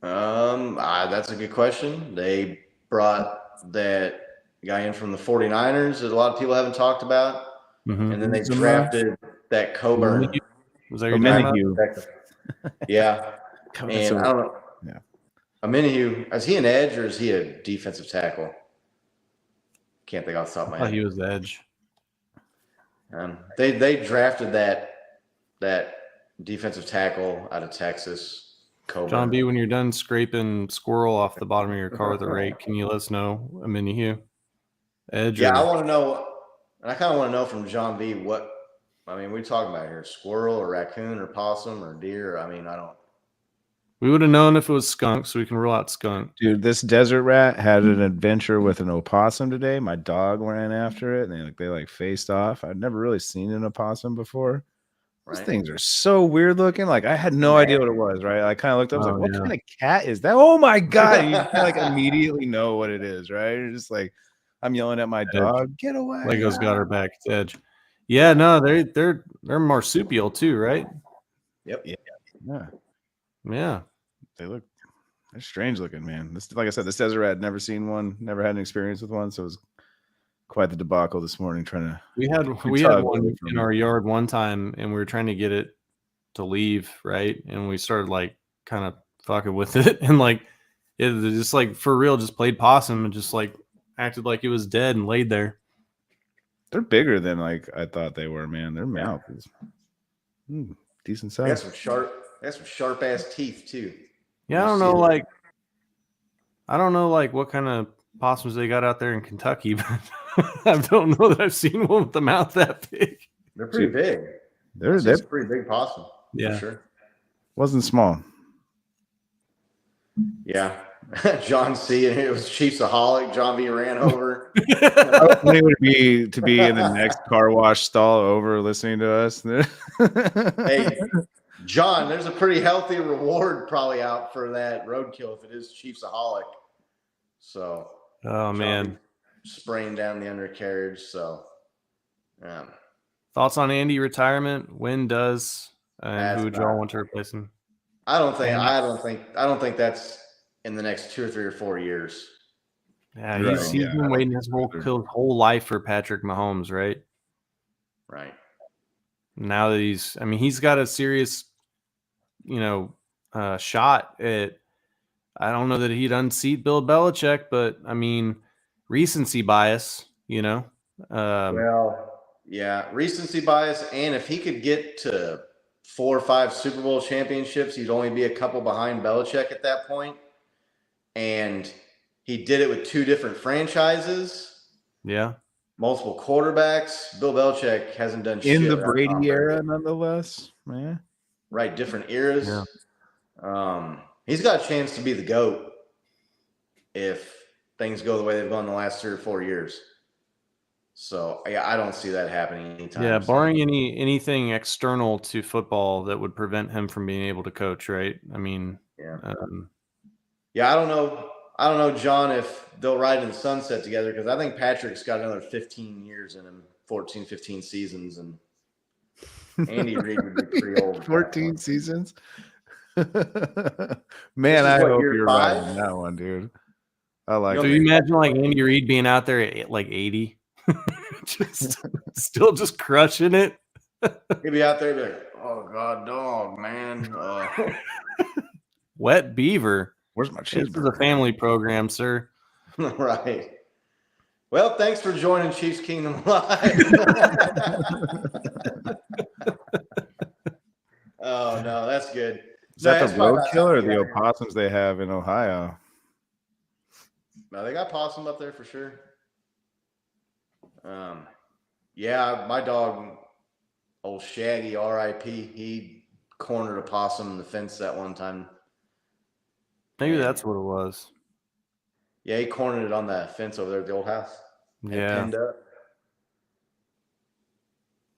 That's a good question. They brought that guy in from the 49ers that a lot of people haven't talked about. Mhm. And then they drafted that Coburn. Was that your talking about? Omenihu. Yeah. And I don't know. Yeah. Omenihu, is he an edge or is he a defensive tackle? Can't think off the top of my Oh, head. he was the edge. They drafted that defensive tackle out of Texas, Coburn. John B, when you're done scraping squirrel off the bottom of your car with a rake, can you let us know a mini hue? Edge? Yeah, or... I want to know, and I kind of want to know from John B what we're talking about here: squirrel or raccoon or possum or deer. I don't. We would have known if it was skunk, so we can rule out skunk. Dude, this desert rat had an adventure with an opossum today. My dog ran after it, and they faced off. I'd never really seen an opossum before. Those things are so weird looking. Like, I had no idea what it was, right? I kind of looked up, I was like, what kind of cat is that? Oh my God. And you kind of immediately know what it is, right? You're just like, I'm yelling at my dog, get away. Lego's got her back. It's edge. Yeah, no, they're marsupial too, right? Yep. Yeah. They're strange looking, man. This, like I said, this desert rat, never seen one, never had an experience with one. So it was quite the debacle this morning trying to. We had one in our yard one time, and we were trying to get it to leave, right? And we started kind of fucking with it, and it just for real just played possum and just acted like it was dead and laid there. They're bigger than I thought they were, man. Their mouth is decent size. They have some sharp ass teeth too. Yeah, I don't know what kind of possums they got out there in Kentucky, but I don't know that I've seen one with the mouth that big. They're pretty big. They're pretty big possum. Yeah, for sure. Wasn't small. Yeah. John C. and it was Chiefs-aholic. John B. ran over. How funny would it be to be in the next car wash stall over listening to us? Hey, John, there's a pretty healthy reward probably out for that roadkill if it is Chiefs-aholic. So, oh man, spraying down the undercarriage. So, thoughts on Andy retirement? When does and who would y'all want to replace him? I don't think that's in the next 2 or 3 or 4 years. Yeah, he's been waiting his whole life for Patrick Mahomes, right? Right. Now that he's got a serious, shot at. I don't know that he'd unseat Bill Belichick, but recency bias, well, yeah, recency bias, and if he could get to 4 or 5 Super Bowl championships, he'd only be a couple behind Belichick at that point. And he did it with 2 different franchises. Yeah. Multiple quarterbacks. Bill Belichick hasn't done shit. In the Brady era, nonetheless. Yeah. Right, different eras. Yeah. He's got a chance to be the GOAT if things go the way they've gone the last 3 or 4 years. So, yeah, I don't see that happening anytime soon. Barring anything external to football that would prevent him from being able to coach, right? Yeah, I don't know, John, if they'll ride in the sunset together because I think Patrick's got another 15 years in him, 14, 15 seasons, and Andy Reid would be pretty old. 14 seasons? Man, I hope you're right on that one, dude. I like it. So you imagine Andy Reid being out there at 80? still just crushing it. He'd be out there like, oh God, dog, man. Wet beaver. Where's my cheeseburger? This is a family program, sir. Right. Well, thanks for joining Chiefs Kingdom Live. Oh no, that's good. Is that the roadkill or the opossums they have in Ohio? No, they got possum up there for sure. Yeah, my dog, old Shaggy, R.I.P., he cornered a possum in the fence that one time. Maybe that's what it was. Yeah, he cornered it on the fence over there at the old house. Yeah. Pinned up.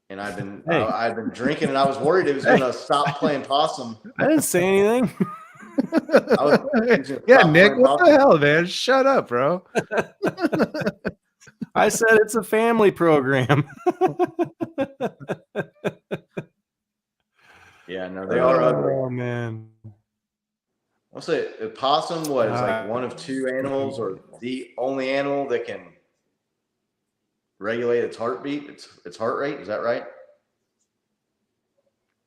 And I've been drinking, and I was worried it was going to stop playing possum. I didn't say anything. Yeah, Nick, what the hell, man? Shut up, bro. I said it's a family program. Yeah, no, they are ugly. Oh, man. I'll say a possum. What is like one of two animals, or the only animal that can regulate its heartbeat, its heart rate? Is that right?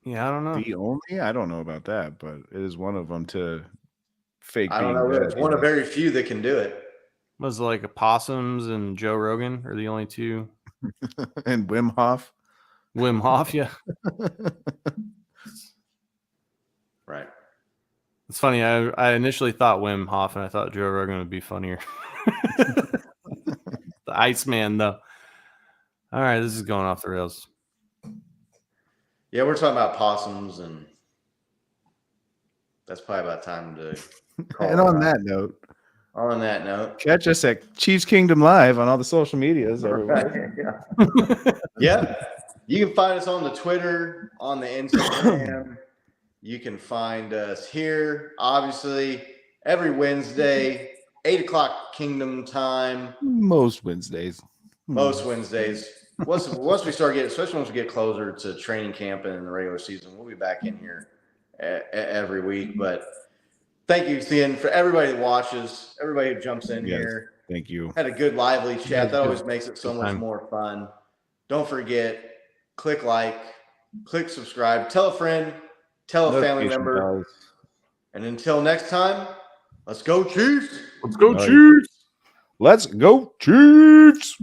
Yeah, I don't know. The only? I don't know about that, but it is one of them to fake I don't being know. dead. It's one of very few that can do it. Was it like opossums and Joe Rogan are the only two? And Wim Hof. Wim Hof, yeah. Right. It's funny. I initially thought Wim Hof, and I thought Joe Rogan would be funnier. The Iceman, though. All right, this is going off the rails. Yeah, we're talking about possums, and that's probably about time to call And it on out. that note, catch us at Chiefs Kingdom Live on all the social medias everywhere. Yeah. You can find us on the Twitter, on the Instagram. You can find us here, obviously, every Wednesday, 8 o'clock Kingdom time. Most Wednesdays. Most Wednesdays. Once we start getting, especially once we get closer to training camp and the regular season, we'll be back in here every week. But thank you, Ian, for everybody that watches, everybody who jumps in here. Thank you. Had a good, lively chat. Yeah, That always makes it so much more fun. Don't forget, click like, click subscribe, tell a friend, tell a family member. And until next time, let's go Chiefs. Let's go, Nice. Chiefs. Let's go Chiefs.